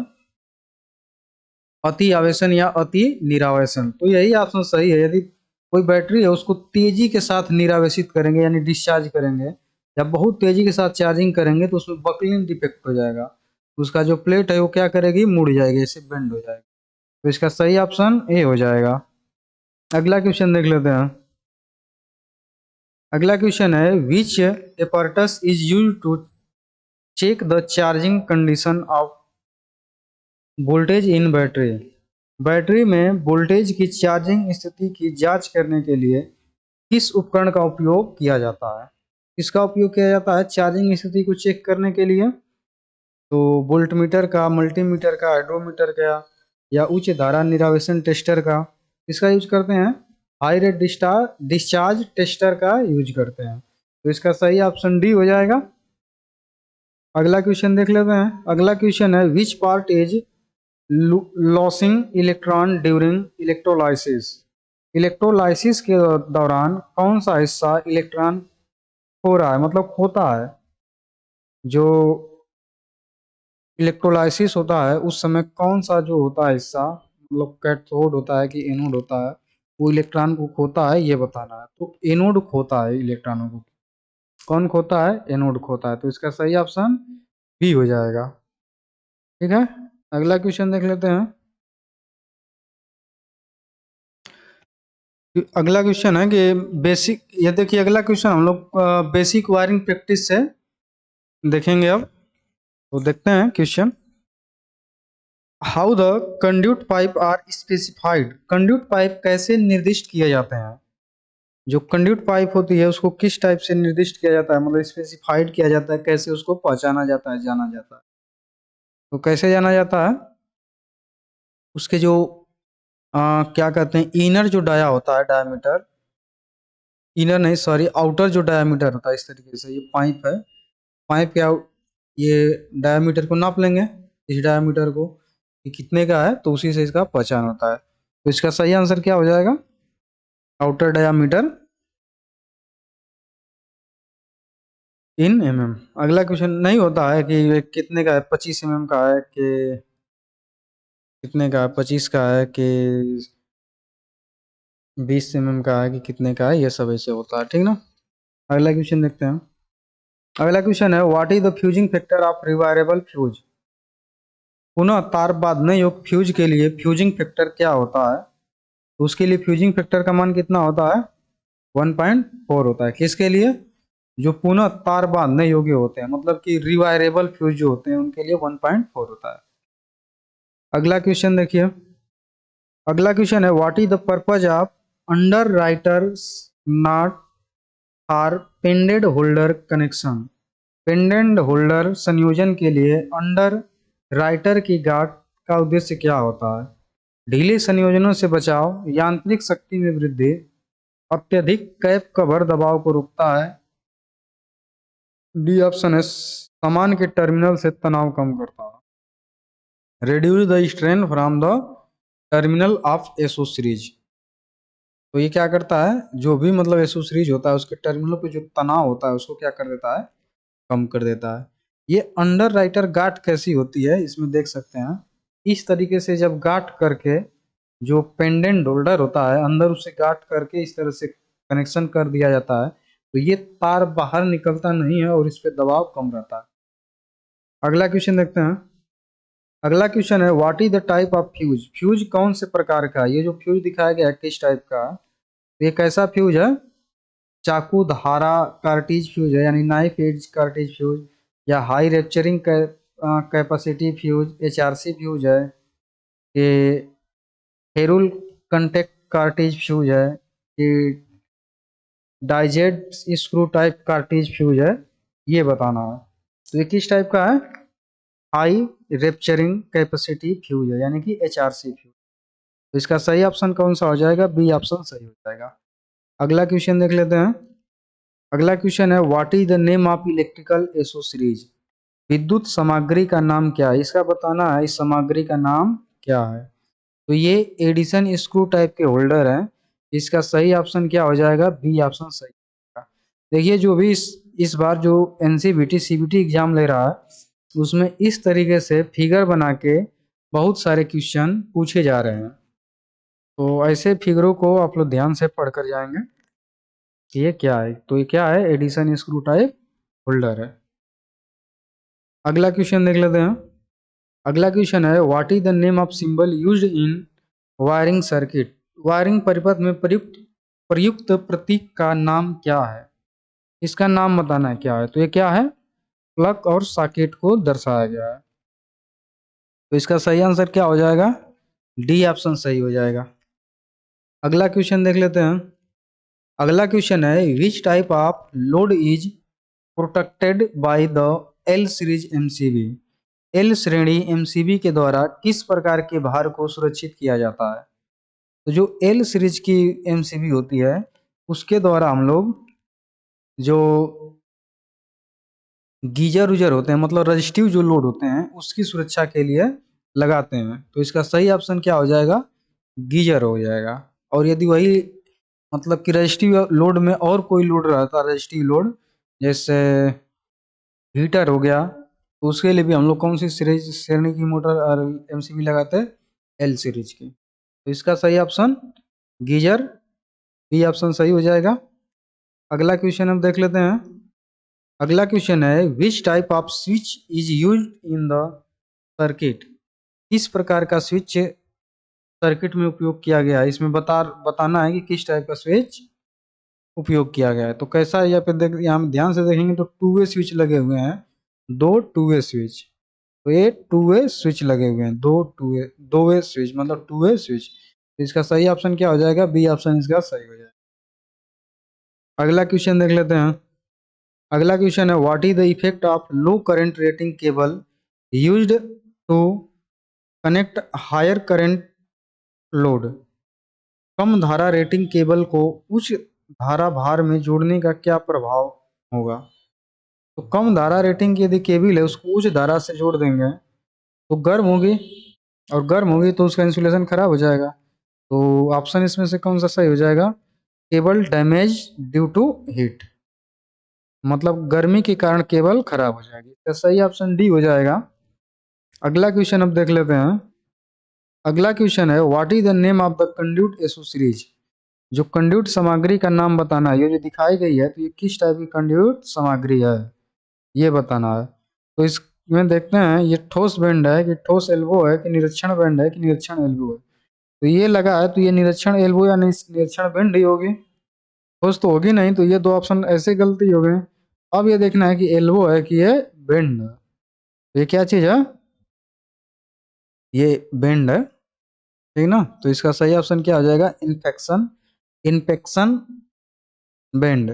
अति आवेशन या अति निरावेशन। तो यही ऑप्शन सही है। यदि कोई बैटरी है उसको तेजी के साथ निरावेशित करेंगे यानी डिस्चार्ज करेंगे, या बहुत तेजी के साथ चार्जिंग करेंगे तो उसमें बकलिंग डिफेक्ट हो जाएगा, उसका जो प्लेट है वो क्या करेगी, मुड़ जाएगी, ऐसे बेंड हो जाएगा। तो इसका सही ऑप्शन ए हो जाएगा। अगला क्वेश्चन देख लेते हैं। अगला क्वेश्चन है which apparatus is use to check the charging condition of voltage in battery. Battery में वोल्टेज की चार्जिंग स्थिति की जांच करने के लिए किस उपकरण का उपयोग किया जाता है, किसका उपयोग किया जाता है चार्जिंग स्थिति को चेक करने के लिए। तो वोल्टमीटर का, मल्टीमीटर का, हाइड्रोमीटर का, या उच्च धारा निरावेशन टेस्टर का, इसका यूज करते हैं। हाई रेट डिस्चार्ज टेस्टर का यूज करते हैं। तो इसका सही ऑप्शन डी हो जाएगा। अगला क्वेश्चन देख लेते हैं। अगला क्वेश्चन है which part is losing electron during electrolysis. Electrolysis के दौरान कौन सा हिस्सा इलेक्ट्रॉन खो रहा है, मतलब खोता है। जो इलेक्ट्रोलाइसिस होता है उस समय कौन सा जो होता है हिस्सा, मतलब कैथोड होता है कि एनोड होता है, वो इलेक्ट्रॉन को खोता है, ये बताना है। तो एनोड खोता है इलेक्ट्रॉनों को। कौन खोता है? एनोड खोता है। तो इसका सही ऑप्शन बी हो जाएगा। ठीक है, अगला क्वेश्चन देख लेते हैं। अगला क्वेश्चन है कि बेसिक, ये देखिए अगला क्वेश्चन हम लोग बेसिक वायरिंग प्रैक्टिस से देखेंगे अब। तो देखते हैं question. How the conduit pipe are specified. Conduit pipe कैसे निर्दिष्ट किए जाते हैं? जो कंड्यूट पाइप होती है उसको किस टाइप से निर्दिष्ट किया जाता है, मतलब स्पेसिफाइड किया जाता है, कैसे उसको पहचाना जाता है, जाना जाता है। तो कैसे जाना जाता है? उसके जो क्या कहते हैं, इनर जो डाया होता है, डायमीटर, इनर नहीं सॉरी आउटर जो डायमीटर होता है, इस तरीके से ये पाइप है, पाइप के ये डायमीटर को नाप लेंगे, इस डायमीटर को कि कितने का है, तो उसी से इसका पहचान होता है। तो इसका सही आंसर क्या हो जाएगा? आउटर डायमीटर इन एमएम। अगला क्वेश्चन नहीं होता है कि ये कितने का है, 25 mm का है कि कितने का है, 25 का है कि 20 mm का है कि कितने का है, ये सब ऐसे होता है। ठीक ना, अगला क्वेश्चन देखते हैं। अगला क्वेश्चन है what is the fusing factor of rewirable fuse. पुनः तार बांधने योग्य फ्यूज के लिए फ्यूजिंग फैक्टर क्या होता है? तो उसके लिए फ्यूजिंग फैक्टर का मान कितना होता है? 1.4 होता है। किसके लिए? जो पुनः तार बांधने योग्य होते हैं, मतलब कि रिवायरेबल फ्यूज जो होते हैं उनके लिए 1.4 होता है। अगला क्वेश्चन देखिए। अगला क्वेश्चन है what is the purpose of underwriters knot are pendant holder connection. Pendant holder संयोजन के लिए अंडर राइटर की गांठ का उद्देश्य क्या होता है? ढीले संयोजनों से बचाव, यांत्रिक शक्ति में वृद्धि, अत्यधिक कैप कवर दबाव को रोकता है, डी ऑप्शन है सामान के टर्मिनल से तनाव कम करता है। Reduce the strain from the terminal of SO series. तो ये क्या करता है, जो भी मतलब एसओ सीरीज होता है उसके टर्मिनलों पे जो तनाव होता है उसको क्या कर देता है? कम कर देता है। ये अंडर राइटर गांठ कैसी होती है इसमें देख सकते हैं। इस तरीके से जब गांठ करके जो पेंडेंट होल्डर होता है अंदर उसे गांठ करके इस तरह से कनेक्शन कर दिया जाता है, तो ये तार बाहर निकलता नहीं है और इस पे दबाव कम रहता है। अगला क्वेश्चन देखते हैं। अगला क्वेश्चन है what is the type of fuse. Fuse कौन से प्रकार का है? ये जो फ्यूज दिखाया गया है किस टाइप का है? तो ये कैसा फ्यूज है? चाकू धारा कार्टिज फ्यूज है, यानी नाइफ एज कार्टिज फ्यूज, या high rupturing capacity fuse HRC fuse है, कि हेरुल कंटेक्ट कार्टिज फ्यूज है, कि डाइजेड स्क्रू टाइप कार्टिज फ्यूज है, ये बताना है। तो ये किस टाइप का है? हाई रेप्चरिंग कैपेसिटी फ्यूज है, यानी कि एचआरसी फ्यूज। तो इसका सही ऑप्शन कौन सा हो जाएगा? बी ऑप्शन सही हो जाएगा। अगला क्वेश्चन देख लेते हैं। अगला क्वेश्चन है what is the name of electrical एसो सीरीज। विद्युत सामग्री का नाम क्या है, इसका बताना है। इस सामग्री का नाम क्या है? तो ये एडिशन स्क्रू टाइप के होल्डर हैं। इसका सही ऑप्शन क्या हो जाएगा? बी ऑप्शन सही होगा। देखिए जो भी इस बार जो एनसीबीटी सीबीटी एग्जाम ले रहा है उसमें इस तरीके से फिगर बना के बहुत सारे क्वेश्चन पूछे जा रहे हैं। तो ऐसे फिगरों को आप लोग ध्यान से पढ़कर जाएंगे कि ये क्या है। तो ये क्या है? एडिशन स्क्रू टाइप होल्डर है। अगला क्वेश्चन देख लेते हैं। अगला क्वेश्चन है what is the name of symbol used in wiring circuit. Wiring परिपथ में प्रयुक्त प्रयुक्त प्रतीक का नाम क्या है? इसका नाम बताना है क्या है। तो ये क्या है? प्लग और सॉकेट को दर्शाया गया है। तो इसका सही आंसर क्या हो जाएगा? डी ऑप्शन सही हो जाएगा। अगला क्वेश्चन देख लेते हैं। अगला क्वेश्चन है which type of load is protected by the L series MCB. L श्रेणी एमसीबी के द्वारा किस प्रकार के भार को सुरक्षित किया जाता है? तो जो एल सीरीज की एमसीबी होती है उसके द्वारा हम लोग जो गीजर उजर होते हैं, मतलब रजिस्टिव जो लोड होते हैं उसकी सुरक्षा के लिए लगाते हैं। तो इसका सही ऑप्शन क्या हो जाएगा, गीजर हो जाएगा। और यदि वही मतलब कि रजिस्टिव लोड में और कोई लोड रहता, रजिस्टिव लोड जैसे हीटर हो गया, तो उसके लिए भी हम लोग कौन सी सीरीज श्रेणी की मोटर और एमसीबी लगाते हैं, एल सीरीज की। तो इसका सही ऑप्शन गीजर, बी ऑप्शन सही हो जाएगा। अगला क्वेश्चन हम देख लेते हैं। अगला क्वेश्चन है which type off switch is use in the circuit. किस प्रकार का स्विच सर्किट में उपयोग किया गया है, इसमें बताना है कि किस टाइप का स्विच उपयोग किया गया है। तो कैसा है यहाँ पे देख, यहाँ हम ध्यान से देखेंगे तो टू वे स्विच लगे हुए हैं, दो टू वे स्विच। तो ये टू वे स्विच लगे हुए हैं, दो वे स्विच मतलब टू वे स्विच। तो इसका सही ऑप्शन क्या हो जाएगा, बी ऑप्शन इसका सही हो जाएगा। अगला क्वेश्चन देख लेते हैं। अगला क्वेश्चन है what is the effect of low current rating cable used to connect higher current load. कम धारा रेटिंग केबल को उच्च धारा भार में जोड़ने का क्या प्रभाव होगा। तो कम धारा रेटिंग की यदि केबल है उसको उच्च धारा से जोड़ देंगे तो गर्म होगी, और गर्म होगी तो उसका इंसुलेशन खराब हो जाएगा। तो ऑप्शन इसमें से कौन सा सही हो जाएगा, cable damage due to heat, मतलब गर्मी के कारण केबल खराब हो जाएगी। तो सही ऑप्शन डी हो जाएगा। अगला क्वेश्चन अब देख लेते हैं। अगला क्वेश्चन है what is the name of the conduit एसो सीरीज। जो कंड्यूट सामग्री का नाम बताना है, ये जो दिखाई गई है तो ये किस टाइप की कंड्यूट सामग्री है ये बताना है। तो इसमें देखते हैं ये ठोस बैंड है कि ठोस एल्बो है कि निरीक्षण बैंड है कि निरीक्षण एल्बो है। तो ये लगा है तो ये निरीक्षण एल्बो या निरीक्षण बैंड ही होगी, ठोस तो होगी नहीं। तो ये दो ऑप्शन ऐसे गलती हो गए। अब ये देखना है कि एल्बो है कि ये बैंड है। तो ये क्या चीज है, ये बैंड है, ठीक ना। तो इसका सही ऑप्शन क्या हो जाएगा, इन्फेक्शन, इन्फेक्शन बैंड,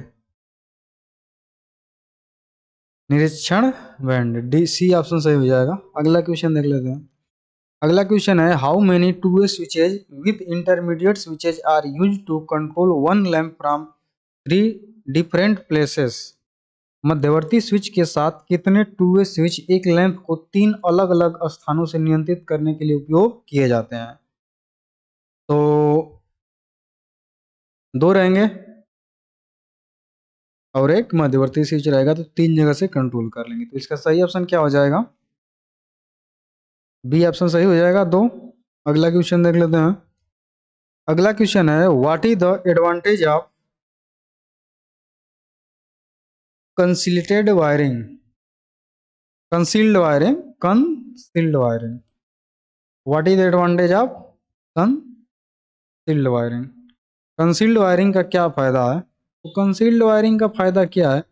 निरीक्षण बैंड, डी सी ऑप्शन सही हो जाएगा। अगला क्वेश्चन देख लेते हैं। अगला क्वेश्चन है how many two way switches with intermediate switches are use to control one lamp from three different places. मध्यवर्ती स्विच के साथ कितने टू वे स्विच एक लैंप को तीन अलग अलग स्थानों से नियंत्रित करने के लिए उपयोग किए जाते हैं। तो दो रहेंगे और एक मध्यवर्ती स्विच रहेगा, तो तीन जगह से कंट्रोल कर लेंगे। तो इसका सही ऑप्शन क्या हो जाएगा, बी ऑप्शन सही हो जाएगा, दो। अगला क्वेश्चन देख लेते हैं। अगला क्वेश्चन है what is the advantage of concealed wiring, concealed wiring, concealed wiring. What is the advantage of concealed wiring, concealed wiring का क्या फायदा है। तो कंसील्ड वायरिंग का फायदा क्या है,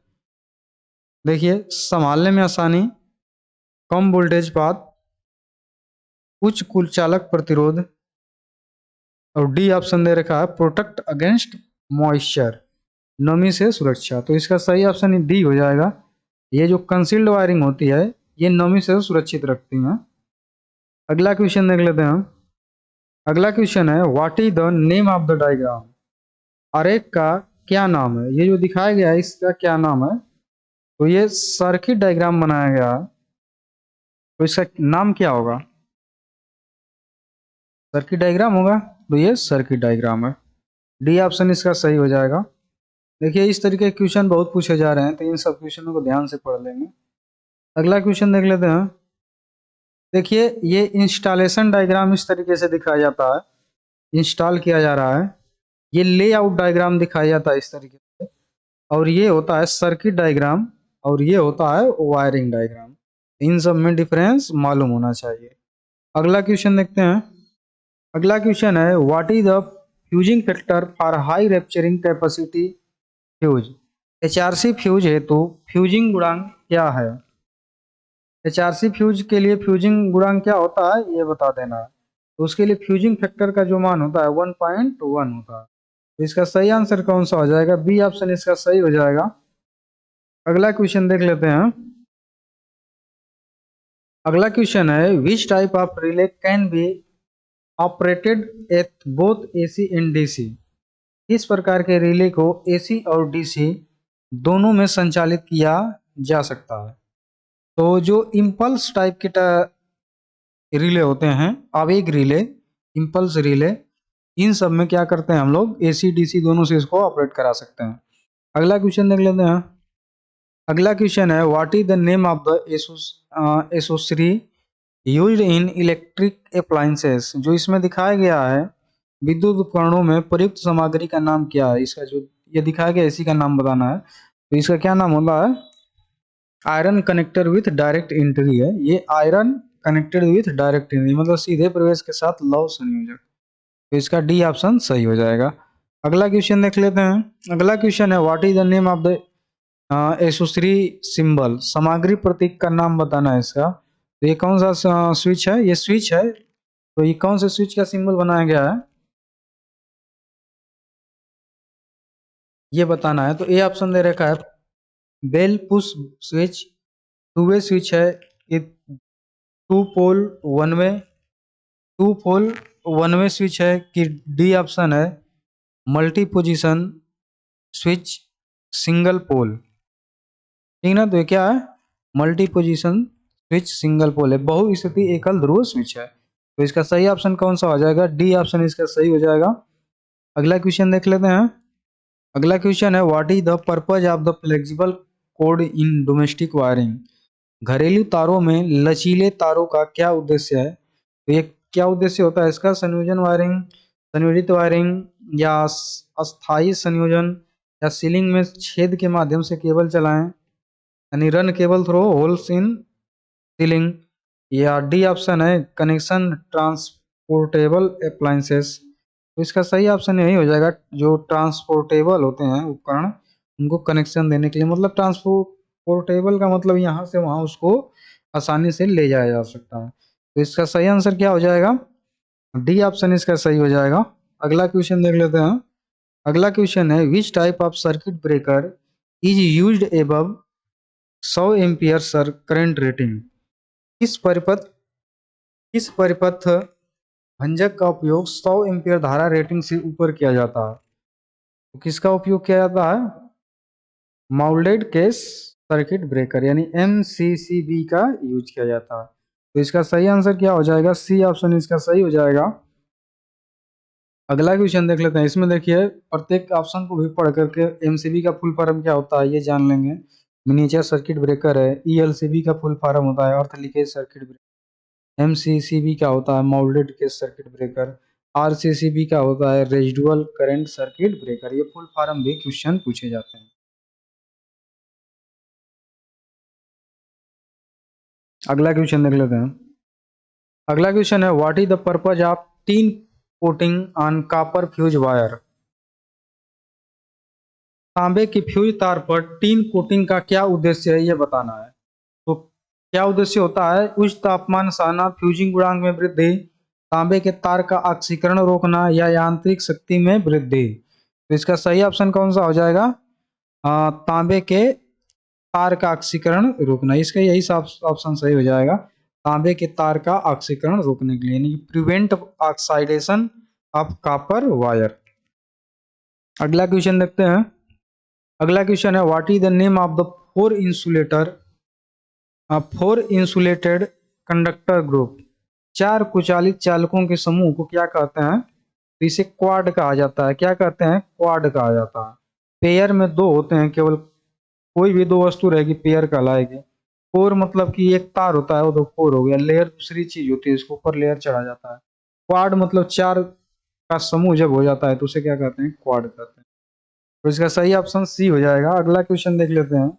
देखिए संभालने में आसानी, कम वोल्टेज पात, उच्च कुल चालक प्रतिरोध, और डी ऑप्शन दे रखा है प्रोटेक्ट अगेंस्ट मॉइस्चर, नमी से सुरक्षा। तो इसका सही ऑप्शन डी हो जाएगा। ये जो कंसील्ड वायरिंग होती है ये नमी से सुरक्षित रखती हैं। अगला क्वेश्चन देख लेते हैं। अगला क्वेश्चन है what is the name of the diagram. आरेख का क्या नाम है, ये जो दिखाया गया है इसका क्या नाम है। तो ये सर्किट डायग्राम बनाया गया है, तो इसका नाम क्या होगा, सर्किट डायग्राम होगा। तो ये सर्किट डायग्राम है, डी ऑप्शन इसका सही हो जाएगा। देखिए इस तरीके के क्वेश्चन बहुत पूछे जा रहे हैं, तो इन सब क्वेश्चनों को ध्यान से पढ़ लेंगे। अगला क्वेश्चन देख लेते हैं। देखिए ये इंस्टॉलेशन डायग्राम इस तरीके से दिखाया जाता है, इंस्टॉल किया जा रहा है। ये लेआउट डायग्राम दिखाया जाता है इस तरीके से, और ये होता है सर्किट डायग्राम, और ये होता है वायरिंग डायग्राम। इन सब में डिफरेंस मालूम होना चाहिए। अगला क्वेश्चन देखते हैं। अगला क्वेश्चन है what is the fusing factor for high rapturing capacity fuse. HRC fuse है तो फ्यूजिंग गुणांक क्या है। एचआरसी फ्यूज के लिए फ्यूजिंग गुणांक क्या होता है ये बता देना है। तो उसके लिए फ्यूजिंग फैक्टर का जो मान होता है 1.1 होता है। तो इसका सही आंसर कौन सा हो जाएगा, बी ऑप्शन इसका सही हो जाएगा। अगला क्वेश्चन देख लेते हैं। अगला क्वेश्चन है which type of relay can be operated at both AC and DC. इस प्रकार के रिले को एसी और डीसी दोनों में संचालित किया जा सकता है। तो जो इम्पल्स टाइप के रिले होते हैं, आवेग रिले, इम्पल्स रिले, इन सब में क्या करते हैं हम लोग, एसी डीसी दोनों से इसको ऑपरेट करा सकते हैं। अगला क्वेश्चन देख लेते हैं। अगला क्वेश्चन है what is the name of the accessory used in electric appliances. जो इसमें दिखाया गया है विद्युत उपकरणों में प्रयुक्त सामग्री का नाम क्या है, इसका जो ये दिखाया गया इसी का नाम बताना है। तो इसका क्या नाम होता है, iron connector with direct entry है। ये iron connected with direct entry मतलब सीधे प्रवेश के साथ लौह संयोजक। तो इसका डी ऑप्शन सही हो जाएगा। अगला क्वेश्चन देख लेते हैं। अगला क्वेश्चन है what is the name of the accessory symbol. सामग्री प्रतीक का नाम बताना है इसका। तो ये कौन सा स्विच है, ये स्विच है। तो ये कौन से स्विच का सिंबल बनाया गया है ये बताना है। तो ए ऑप्शन दे रखा है bell push switch, two way switch है, ये two pole one way, two pole one way switch है कि डी ऑप्शन है multi position switch single pole. ठीक ना, तो ये क्या है, multi position switch single pole है, बहुस्थिति एकल ध्रुव स्विच है। तो इसका सही ऑप्शन कौन सा हो जाएगा, डी ऑप्शन इसका सही हो जाएगा। अगला क्वेश्चन देख लेते हैं। अगला क्वेश्चन है what is the purpose of the flexible code in domestic wiring. घरेलू तारों में लचीले तारों का क्या उद्देश्य है। तो ये क्या उद्देश्य होता है इसका, संयोजन वायरिंग, संयोजित वायरिंग या अस्थायी संयोजन, या सीलिंग में छेद के माध्यम से केबल चलाएं यानी run cable through holes in ceiling, या डी ऑप्शन है कनेक्शन ट्रांसपोर्टेबल अप्लायंसेस। तो इसका सही ऑप्शन यही हो जाएगा, जो ट्रांसपोर्टेबल होते हैं उपकरण उनको कनेक्शन देने के लिए, मतलब ट्रांसपोर्टेबल का मतलब यहाँ से वहाँ उसको आसानी से ले जाया जा सकता है। तो इसका सही आंसर क्या हो जाएगा, डी ऑप्शन इसका सही हो जाएगा। अगला क्वेश्चन देख लेते हैं। अगला क्वेश्चन है which type of circuit breaker is used above 100 ampere sir current rating. किस परिपथ किस परिपथ भंजक का उपयोग 100 एम्पियर धारा रेटिंग से ऊपर किया जाता है। तो किसका उपयोग किया जाता है, माउल्टेड केस सर्किट ब्रेकर यानी MCCB का यूज किया जाता है। तो इसका सही आंसर क्या हो जाएगा, सी ऑप्शन इसका सही हो जाएगा। अगला क्वेश्चन देख लेते हैं। इसमें देखिए प्रत्येक ऑप्शन को भी पढ़ करके MCB का फुल फॉर्म क्या होता है ये जान लेंगे। मिनिएचर सर्किट ब्रेकर है, ELCB का फुल फॉर्म होता है अर्थ लीकेज सर्किट ब्रेकर, MCCB का होता है माउल्टेड केस सर्किट ब्रेकर, RCCB का होता है रेजिडुअल करंट सर्किट ब्रेकर। ये फुल फॉर्म भी क्वेश्चन पूछे जाते हैं। अगला क्वेश्चन देख लेते हैं। अगला क्वेश्चन है what is the purpose of tin coating on copper fuse wire. तांबे की फ्यूज तार पर टीन कोटिंग का क्या उद्देश्य है ये बताना है। तो क्या उद्देश्य होता है, उच्च तापमान सहना, फ्यूजिंग गुणांक में वृद्धि, तांबे के तार का ऑक्सीकरण रोकना, या यांत्रिक शक्ति में वृद्धि। तो इसका सही ऑप्शन कौन सा हो जाएगा, तांबे के तार का ऑक्सीकरण रोकना। इसका यही ऑप्शन सही हो जाएगा, तांबे के तार का ऑक्सीकरण रोकने के लिए, यानी प्रिवेंट ऑक्साइडेशन ऑफ कॉपर वायर। अगला क्वेश्चन देखते हैं। अगला क्वेश्चन है what is the name of the four insulated conductor group. चार कुचालित चालकों के समूह को क्या कहते हैं, तो इसे क्वाड कहा जाता है। क्या कहते हैं, क्वाड कहा जाता है। पेयर में दो होते हैं, केवल कोई भी दो वस्तु रहेगी पेयर कहलाएगी। फोर मतलब कि एक तार होता है वो तो फोर हो गया, लेयर दूसरी चीज होती है इसके ऊपर लेयर चढ़ा जाता है। क्वाड मतलब चार का समूह जब हो जाता है तो उसे क्या कहते हैं, क्वाड कहते हैं। तो इसका सही ऑप्शन सी हो जाएगा। अगला क्वेश्चन देख लेते हैं।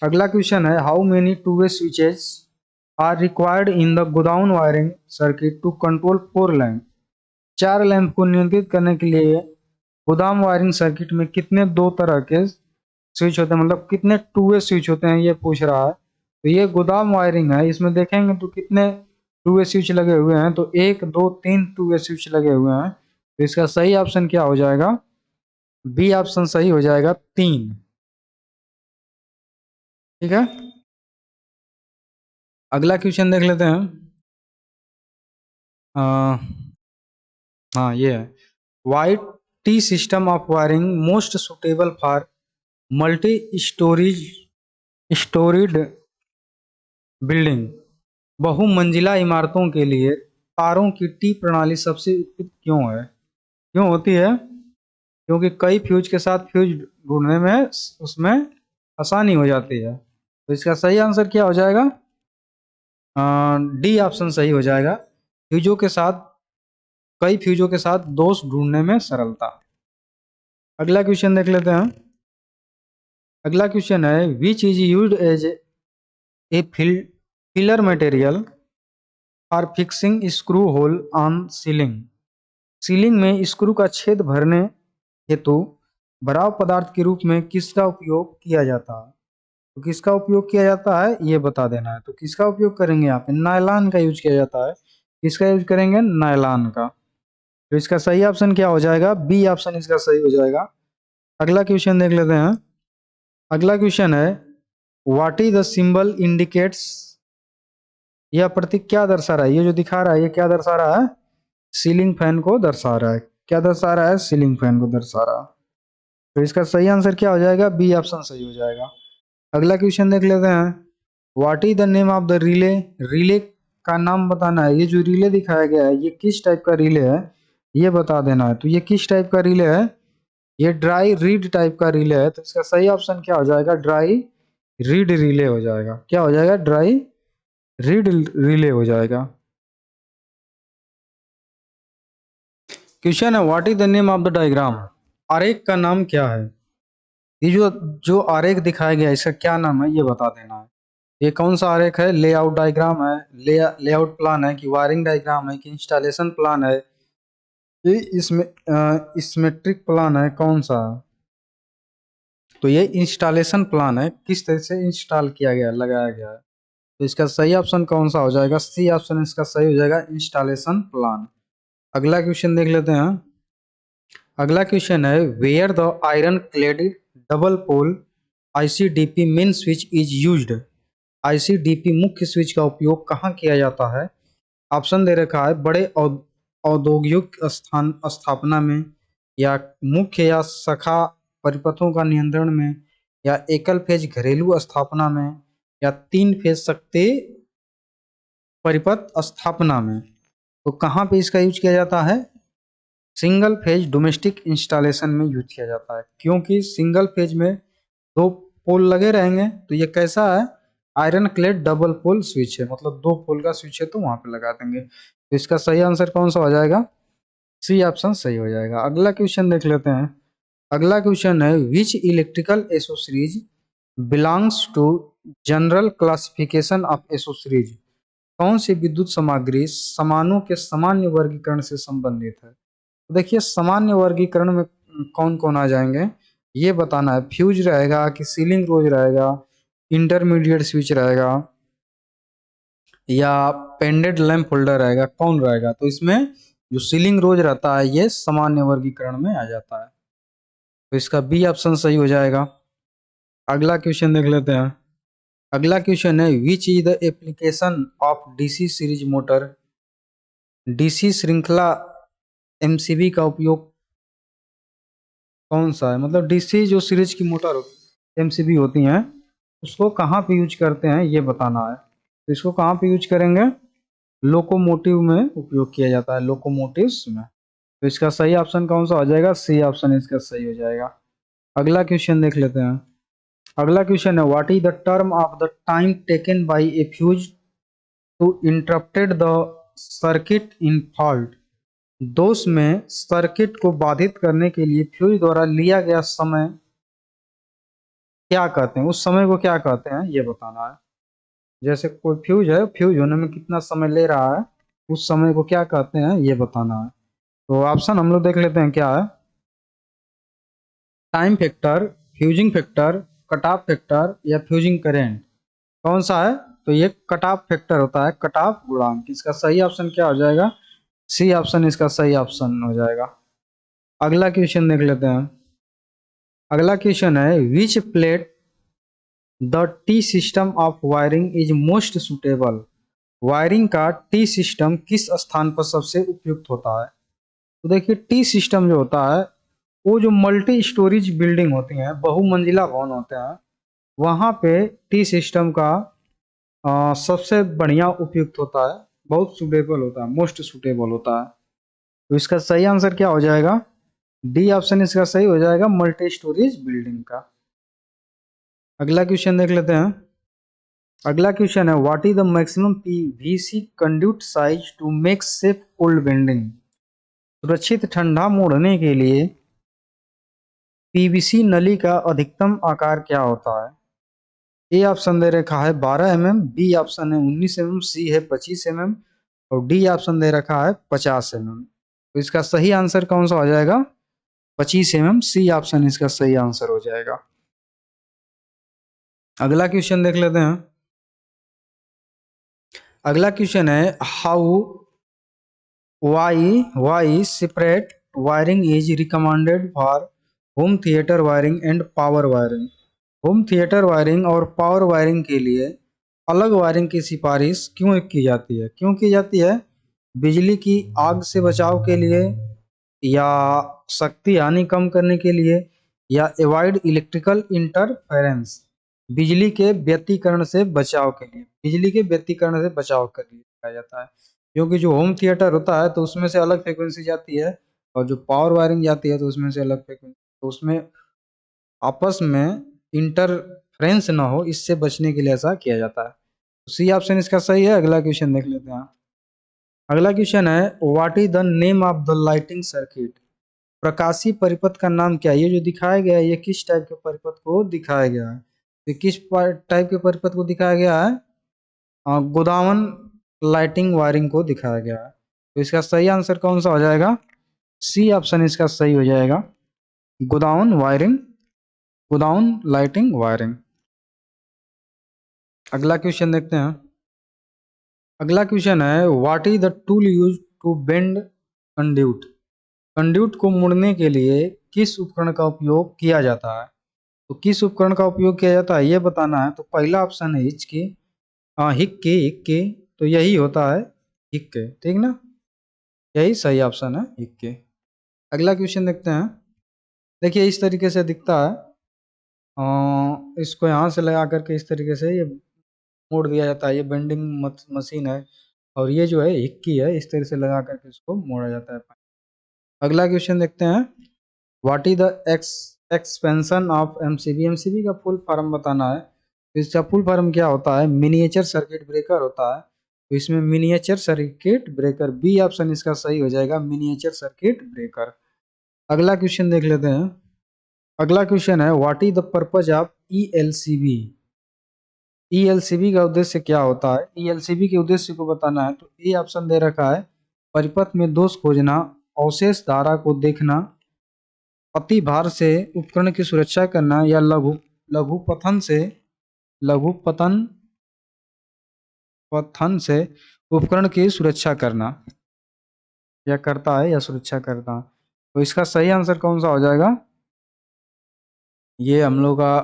अगला क्वेश्चन है how many two way switches are required in the godown wiring circuit to control four lamp. चार लैंप को नियंत्रित करने के लिए गोदाम वायरिंग सर्किट में कितने दो तरह के स्विच होते हैं, मतलब कितने टू वे स्विच होते हैं ये पूछ रहा है। तो ये गोदाम वायरिंग है, इसमें देखेंगे तो कितने टू वे स्विच लगे हुए हैं, तो एक दो तीन टू वे स्विच लगे हुए हैं। तो इसका सही ऑप्शन क्या हो जाएगा, बी ऑप्शन सही हो जाएगा, तीन। ठीक है, अगला क्वेश्चन देख लेते हैं। हाँ ये है what T system of wiring most suitable for multi storage storied building, बहुमंजिला इमारतों के लिए तारों की टी प्रणाली सबसे उपयुक्त क्यों है? क्यों होती है? क्योंकि कई फ्यूज के साथ फ्यूज ढूंढने में उसमें आसानी हो जाती है। तो इसका सही आंसर क्या हो जाएगा? डी ऑप्शन सही हो जाएगा। फ्यूजों के साथ, कई फ्यूजों के साथ दोष ढूंढने में सरलता। अगला क्वेश्चन देख लेते हैं। अगला क्वेश्चन है, which is used as a filler material for fixing screw hole on ceiling. Ceiling में स्क्रू का छेद भरने हेतु भराव पदार्थ के रूप में किसका उपयोग किया जाता है? तो किसका उपयोग किया जाता है ये बता देना है। तो किसका उपयोग करेंगे? यहाँ पे नायलॉन का यूज किया जाता है। किसका यूज करेंगे? नायलॉन का। तो इसका सही ऑप्शन क्या हो जाएगा? बी ऑप्शन इसका सही हो जाएगा। अगला क्वेश्चन देख लेते हैं। अगला क्वेश्चन है, what is the symbol indicates. यह प्रतीक क्या दर्शा रहा है? ये जो दिखा रहा है ये क्या दर्शा रहा है? सीलिंग फैन को दर्शा रहा है। क्या दर्शा रहा है? सीलिंग फैन को दर्शा रहा है। तो इसका सही आंसर क्या हो जाएगा? बी ऑप्शन सही हो जाएगा। अगला क्वेश्चन देख लेते हैं। What is the name of the relay. Relay का नाम बताना है। ये जो रिले दिखाया गया है ये किस टाइप का रिले है ये बता देना है। तो ये किस टाइप का रिले है? ये ड्राई रीड टाइप का रिले है। तो इसका सही ऑप्शन क्या हो जाएगा? ड्राई रीड रिले हो जाएगा। क्या हो जाएगा? ड्राई रीड रिले हो जाएगा। क्वेश्चन है, what is the name of the diagram. आरेख का नाम क्या है? ये जो जो आरेख दिखाया गया है इसका क्या नाम है ये बता देना है। ये कौन सा आरेख है? लेआउट डायग्राम है, लेआउट प्लान है, कि वायरिंग डायग्राम है, कि इंस्टॉलेशन प्लान है, ये इसमें सिमेट्रिक प्लान है, कौन सा? तो ये इंस्टॉलेशन प्लान है, किस तरह से इंस्टॉल किया गया, लगाया गया है। तो इसका सही ऑप्शन कौन सा हो जाएगा? सी ऑप्शन इसका सही हो जाएगा, इंस्टॉलेशन प्लान। अगला क्वेश्चन देख लेते हैं। अगला क्वेश्चन है, where the iron clad double pole ICDP main switch is used. ICDP मुख्य स्विच का उपयोग कहाँ किया जाता है? ऑप्शन दे रखा है, बड़े औद्योगिक स्थापना में, या मुख्य या शाखा परिपथों का नियंत्रण में, या एकल फेज घरेलू स्थापना में, या तीन फेज शक्ति परिपथ स्थापना में। तो कहाँ पे इसका यूज किया जाता है? सिंगल फेज डोमेस्टिक इंस्टॉलेशन में यूज किया जाता है, क्योंकि सिंगल फेज में दो पोल लगे रहेंगे। तो ये कैसा है? Iron clad double pole switch है, मतलब दो पोल का स्विच है तो वहां पे लगा देंगे। तो इसका सही आंसर कौन सा हो जाएगा? सी ऑप्शन सही हो जाएगा। अगला क्वेश्चन देख लेते हैं। अगला क्वेश्चन है, which electrical accessories belongs to general classification of accessories. कौन सी विद्युत सामग्री समानों के सामान्य वर्गीकरण से संबंधित है? तो देखिए, सामान्य वर्गीकरण में कौन कौन आ जाएंगे ये बताना है। फ्यूज रहेगा, कि सीलिंग रोज रहेगा, इंटरमीडिएट स्विच रहेगा, या पेंडेड लैंप होल्डर रहेगा, कौन रहेगा? तो इसमें जो सीलिंग रोज रहता है ये सामान्य वर्गीकरण में आ जाता है। तो इसका बी ऑप्शन सही हो जाएगा। अगला क्वेश्चन देख लेते हैं। अगला क्वेश्चन है, which is the application of DC series motor. DC श्रृंखला एमसीबी का उपयोग कौन सा है? मतलब डीसी जो सीरीज की मोटर एमसीबी होती हैं उसको कहाँ पे यूज करते हैं ये बताना है। तो इसको कहाँ पे यूज करेंगे? लोकोमोटिव में उपयोग किया जाता है, लोकोमोटिव्स में। तो इसका सही ऑप्शन कौन सा हो जाएगा? सी ऑप्शन इसका सही हो जाएगा। अगला क्वेश्चन देख लेते हैं। अगला क्वेश्चन है, what is the term of the time taken by a fuse to interrupted the circuit in fault. दोष में सर्किट को बाधित करने के लिए फ्यूज द्वारा लिया गया समय क्या कहते हैं? उस समय को क्या कहते हैं ये बताना है। जैसे कोई फ्यूज है, फ्यूज होने में कितना समय ले रहा है, उस समय को क्या कहते हैं ये बताना है। तो ऑप्शन हम लोग देख लेते हैं क्या है। Time factor, fusing factor, cut off factor, या फ्यूजिंग करेंट, कौन सा है? तो ये कट ऑफ फैक्टर होता है, कट ऑफ गुणांक। इसका सही ऑप्शन क्या हो जाएगा? सी ऑप्शन इसका सही ऑप्शन हो जाएगा। अगला क्वेश्चन देख लेते हैं। अगला क्वेश्चन है, which place the T system of wiring is most suitable. Wiring का टी सिस्टम किस स्थान पर सबसे उपयुक्त होता है? तो देखिए, टी सिस्टम जो होता है वो जो मल्टी स्टोरेज बिल्डिंग होती हैं, बहुमंजिला भवन होते हैं, वहां पे टी सिस्टम का सबसे बढ़िया उपयुक्त होता है, बहुत सुटेबल होता है, मोस्ट सुटेबल होता है। तो इसका सही आंसर क्या हो जाएगा? डी ऑप्शन इसका सही हो जाएगा, मल्टी स्टोरेज बिल्डिंग का। अगला क्वेश्चन देख लेते हैं। अगला क्वेश्चन है, what is the maximum PVC conduit size to make safe cold bending? सुरक्षित ठंडा मोड़ने के लिए पीवीसी नली का अधिकतम आकार क्या होता है? ए ऑप्शन दे रखा है 12 mm, बी ऑप्शन है 19 mm, सी है 25 mm और डी ऑप्शन दे रखा है 50 mm। तो इसका सही आंसर कौन सा हो जाएगा? 25 mm, सी ऑप्शन इसका सही आंसर हो जाएगा। अगला क्वेश्चन देख लेते हैं। अगला क्वेश्चन है, how why separate wiring is recommended for home theatre wiring and power wiring? Home theatre wiring और पावर वायरिंग के लिए अलग वायरिंग की सिफारिश क्यों की जाती है? क्यों की जाती है? बिजली की आग से बचाव के लिए, या शक्ति हानि कम करने के लिए, या अवॉइड इलेक्ट्रिकल इंटरफेरेंस, बिजली के व्यतिकरण से बचाव के लिए, बिजली के व्यतिकरण से बचाव के लिए किया जाता है। क्योंकि जो होम थिएटर होता है तो उसमें से अलग फ्रिक्वेंसी जाती है, और जो पावर वायरिंग जाती है तो उसमें से अलग फ्रिक्वेंसी, तो उसमें आपस में इंटरफ्रेंस ना हो, इससे बचने के लिए ऐसा किया जाता है। सी ऑप्शन इसका सही है। अगला क्वेश्चन देख लेते हैं। अगला क्वेश्चन है, what is the name of the lighting circuit? प्रकाशीय परिपथ का नाम क्या है? ये जो दिखाया गया है ये किस टाइप के परिपथ को दिखाया गया है? ये किस टाइप के परिपथ को दिखाया गया है? गोदावन लाइटिंग वायरिंग को दिखाया गया है। तो इसका सही आंसर कौन सा हो जाएगा? सी ऑप्शन इसका सही हो जाएगा, godown wiring, godown lighting wiring. अगला क्वेश्चन देखते हैं। अगला क्वेश्चन है, what is the tool use to bend conduit? Conduit को मोड़ने के लिए किस उपकरण का उपयोग किया जाता है? तो किस उपकरण का उपयोग किया जाता है ये बताना है। तो पहला ऑप्शन है हिचकी, हिक्के, हिक्के, तो यही होता है हिक्के, ठीक ना, यही सही ऑप्शन है हिक्के। अगला क्वेश्चन देखते हैं। देखिए इस तरीके से दिखता है, इसको यहाँ से लगा करके इस तरीके से ये मोड़ दिया जाता है, ये बेंडिंग मशीन है, और ये जो है हिक्की है, इस तरह से लगा करके इसको मोड़ा जाता है। अगला क्वेश्चन देखते हैं, what is the expansion of MCB? MCB का फुल फॉर्म बताना है। तो इसका फुल फॉर्म क्या होता है? मिनिएचर सर्किट ब्रेकर होता है। तो इसमें miniature circuit breaker, B option इसका सही हो जाएगा, मिनिएचर सर्किट ब्रेकर। अगला क्वेश्चन देख लेते हैं। अगला क्वेश्चन है, what is the purpose of ELCB? ELCB का उद्देश्य क्या होता है? ईएलसीबी के उद्देश्य को बताना है। तो ए ऑप्शन दे रखा है, परिपथ में दोष खोजना, अवशेष धारा को देखना, अति भार से उपकरण की सुरक्षा करना, या लघु पतन पतन से उपकरण की सुरक्षा करना, या करता है या सुरक्षा करता है। तो इसका सही आंसर कौन सा हो जाएगा? ये हम लोग का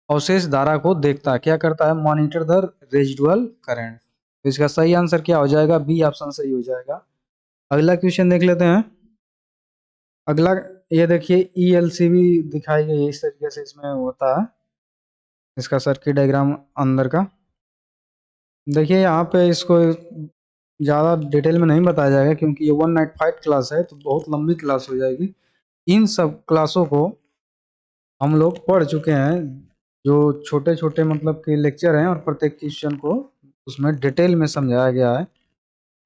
अवशेष धारा को देखता है, क्या करता है? Monitor the residual current. तो इसका सही आंसर क्या हो जाएगा? बी ऑप्शन सही हो जाएगा। अगला क्वेश्चन देख लेते हैं। अगला ये देखिए ईएलसीबी दिखाई गई है इस तरीके से, इसमें होता है इसका सर्किट डायग्राम अंदर का। देखिए यहाँ पे इसको ज़्यादा डिटेल में नहीं बताया जाएगा क्योंकि ये 195 क्लास है, तो बहुत लंबी क्लास हो जाएगी। इन सब क्लासों को हम लोग पढ़ चुके हैं, जो छोटे छोटे मतलब के लेक्चर हैं, और प्रत्येक क्वेश्चन को उसमें डिटेल में समझाया गया है।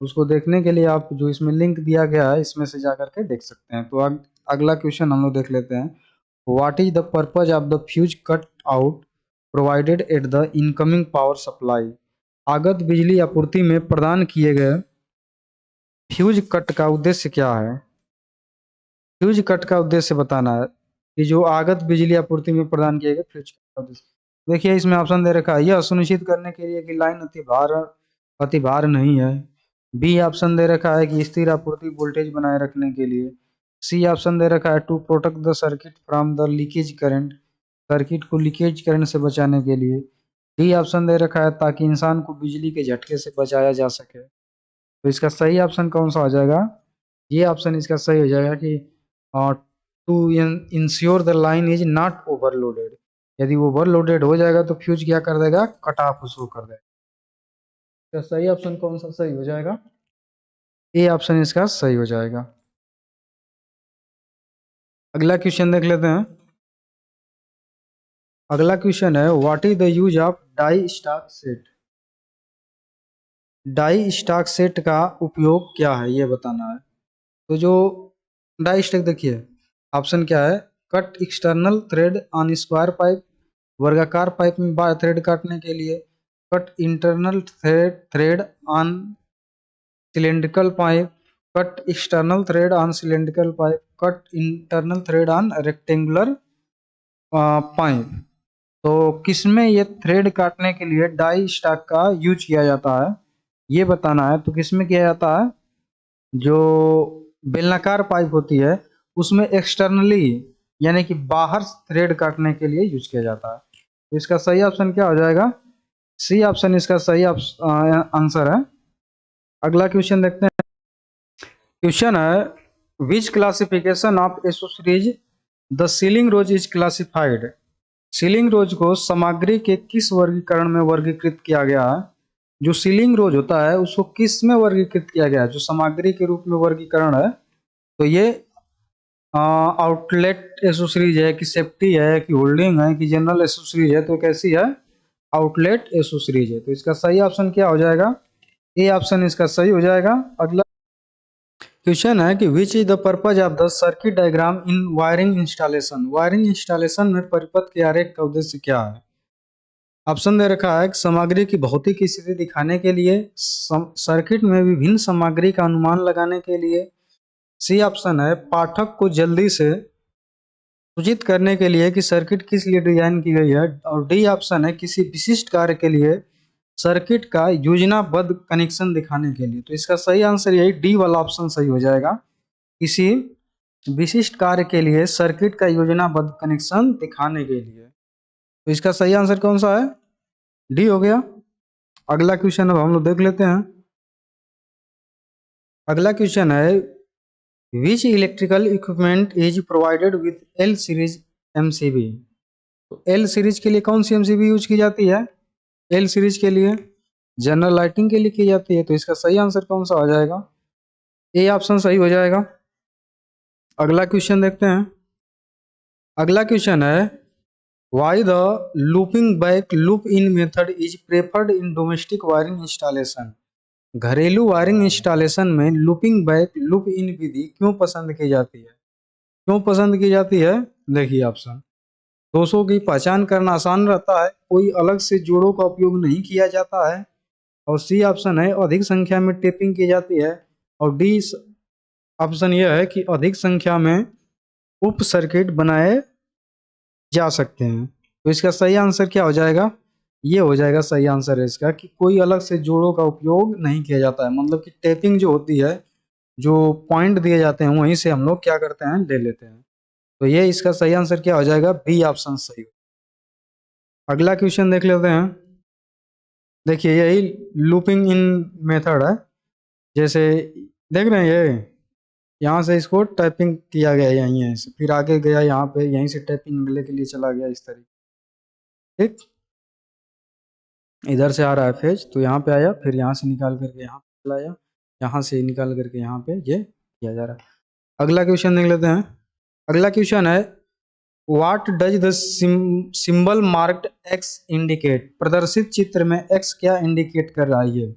उसको देखने के लिए आप जो इसमें लिंक दिया गया है इसमें से जा करके देख सकते हैं। तो अगला क्वेश्चन हम लोग देख लेते हैं। What is the purpose of the fuse cut out provided at the incoming power supply? आगत बिजली आपूर्ति में प्रदान किए गए फ्यूज कट का उद्देश्य क्या है? फ्यूज कट का उद्देश्य बताना है कि जो आगत बिजली आपूर्ति में प्रदान किए गए फ्यूज कट का उद्देश्य। देखिए इसमें ऑप्शन दे रखा है, यह सुनिश्चित करने के लिए कि लाइन अति भार नहीं है। बी ऑप्शन दे रखा है कि स्थिर आपूर्ति वोल्टेज बनाए रखने के लिए। सी ऑप्शन दे रखा है to protect the circuit from the leakage current, circuit को लीकेज करंट से बचाने के लिए। डी ऑप्शन दे रखा है ताकि इंसान को बिजली के झटके से बचाया जा सके। तो इसका सही ऑप्शन कौन सा हो जाएगा? ये ऑप्शन इसका सही हो जाएगा कि to ensure the line is not overloaded. यदि ओवरलोडेड हो जाएगा तो फ्यूज क्या कर देगा? कट ऑफ शो कर देगा। इसका सही ऑप्शन कौन सा सही हो जाएगा? ए ऑप्शन इसका सही हो जाएगा। अगला क्वेश्चन देख लेते हैं। अगला क्वेश्चन है what is the use of die stock set. Die stock set का उपयोग क्या है ये बताना है। तो जो डाई स्टॉक देखिए ऑप्शन क्या है, cut external thread on square pipe, वर्गाकार पाइप में बार थ्रेड काटने के लिए, cut internal thread on cylindrical pipe, cut external thread on cylindrical pipe, cut internal thread on rectangular pipe. तो किसमें ये थ्रेड काटने के लिए डाई स्टॉक का यूज किया जाता है ये बताना है। तो किसमें किया जाता है, जो बेलनाकार पाइप होती है उसमें एक्सटर्नली यानी कि बाहर थ्रेड काटने के लिए यूज किया जाता है। तो इसका सही ऑप्शन क्या हो जाएगा? सी ऑप्शन इसका सही आंसर है। अगला क्वेश्चन देखते हैं। क्वेश्चन है which classification of accessories the ceiling rose is classified. Ceiling rose को सामग्री के किस वर्गीकरण में वर्गीकृत किया गया है? जो सीलिंग रोज होता है उसको किस में वर्गीकृत किया गया है? जो सामग्री के रूप में वर्गीकरण है तो ये आउटलेट एसोसीरीज है कि सेफ्टी है कि होल्डिंग है कि जनरल एसोसीरीज है? तो कैसी है? आउटलेट एसोसीरीज है। तो इसका सही ऑप्शन क्या हो जाएगा? ए ऑप्शन इसका सही हो जाएगा। अगला क्वेश्चन है कि विच is the purpose of the circuit diagram in wiring installation. Wiring installation में परिपथ के आरेख का उद्देश्य क्या है? ऑप्शन दे रखा है कि सामग्री की भौतिक स्थिति दिखाने के लिए, सर्किट में विभिन्न सामग्री का अनुमान लगाने के लिए, सी ऑप्शन है पाठक को जल्दी से सूचित करने के लिए कि सर्किट किस लिए डिजाइन की गई है, और डी ऑप्शन है किसी विशिष्ट कार्य के लिए सर्किट का योजनाबद्ध कनेक्शन दिखाने के लिए। तो इसका सही आंसर यही डी वाला ऑप्शन सही हो जाएगा, किसी विशिष्ट कार्य के लिए सर्किट का योजनाबद्ध कनेक्शन दिखाने के लिए। तो इसका सही आंसर कौन सा है? डी हो गया। अगला क्वेश्चन अब हम लोग देख लेते हैं। अगला क्वेश्चन है which electrical equipment is provided with L series MCB. तो एल सीरीज के लिए कौन सी एमसीबी यूज की जाती है? एल सीरीज के लिए जनरल लाइटिंग के लिए की जाती है। तो इसका सही आंसर कौन सा हो जाएगा? ए ऑप्शन सही हो जाएगा। अगला क्वेश्चन देखते हैं। अगला क्वेश्चन है why the looping back loop in method is preferred in domestic wiring installation. घरेलू वायरिंग इंस्टॉलेशन में लूपिंग बैक लूप इन विधि क्यों पसंद की जाती है? क्यों पसंद की जाती है? देखिए ऑप्शन, दोषों की पहचान करना आसान रहता है, कोई अलग से जोड़ों का उपयोग नहीं किया जाता है, और सी ऑप्शन है अधिक संख्या में टेपिंग की जाती है, और डी ऑप्शन यह है कि अधिक संख्या में उप सर्किट बनाए जा सकते हैं। तो इसका सही आंसर क्या हो जाएगा? ये हो जाएगा सही आंसर है इसका कि कोई अलग से जोड़ों का उपयोग नहीं किया जाता है, मतलब कि टेपिंग जो होती है, जो पॉइंट दिए जाते हैं वहीं से हम लोग क्या करते हैं, ले लेते हैं। तो ये इसका सही आंसर क्या हो जाएगा? बी ऑप्शन सही। अगला क्वेश्चन देख लेते हैं। देखिए यही लूपिंग इन मेथड है, जैसे देख रहे हैं ये यहाँ से इसको टाइपिंग किया गया यहीं है, फिर आगे गया यहाँ पे, यहीं से टाइपिंग अगले के लिए चला गया इस तरीके। ठीक, इधर से आ रहा है फेज तो यहाँ पे आया, फिर यहाँ से निकाल करके यहाँ पे लाया, यहाँ से निकाल करके यहाँ पे ये किया जा रहा है। अगला क्वेश्चन देख लेते हैं। अगला क्वेश्चन है what does the symbol marked x indicate. प्रदर्शित चित्र में एक्स क्या इंडिकेट कर रहा है?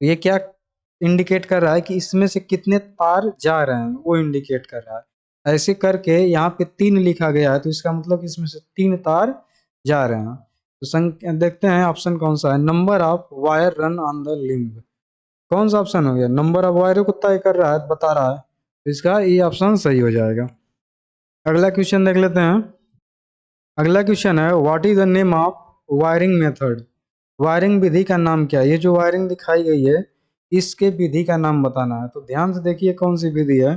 ये क्या इंडिकेट कर रहा है कि इसमें से कितने तार जा रहे हैं, वो इंडिकेट कर रहा है। ऐसे करके यहाँ पे 3 लिखा गया है, तो इसका मतलब इसमें से 3 तार जा रहे हैं। तो देखते हैं ऑप्शन कौन सा है। Number of wire run on the limb, कौन सा ऑप्शन हो गया? नंबर ऑफ वायर को तय कर रहा है, बता रहा है, तो इसका ये ऑप्शन सही हो जाएगा। अगला क्वेश्चन देख लेते हैं। अगला क्वेश्चन है what is the name of wiring method. Wiring विधि का नाम क्या है? ये जो वायरिंग दिखाई गई है इसके विधि का नाम बताना है। तो ध्यान से देखिए कौन सी विधि है।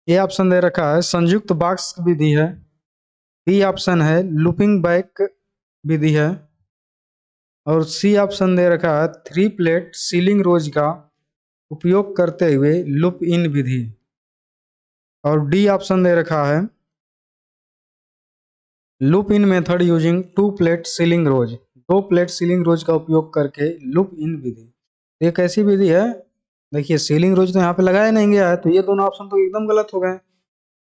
ये ऑप्शन दे रखा है संयुक्त बॉक्स विधि है, बी ऑप्शन है लूपिंग बैक विधि है, और सी ऑप्शन दे रखा है 3 प्लेट सीलिंग रोज का उपयोग करते हुए लूप इन विधि, और डी ऑप्शन दे रखा है loop in method using 2 plate ceiling rose. दो प्लेट सीलिंग रोज का उपयोग करके लूप इन विधि। ये कैसी विधि है? देखिए सीलिंग रोज तो यहाँ पे लगाया नहीं गया है, तो ये दोनों ऑप्शन तो एकदम गलत हो गए।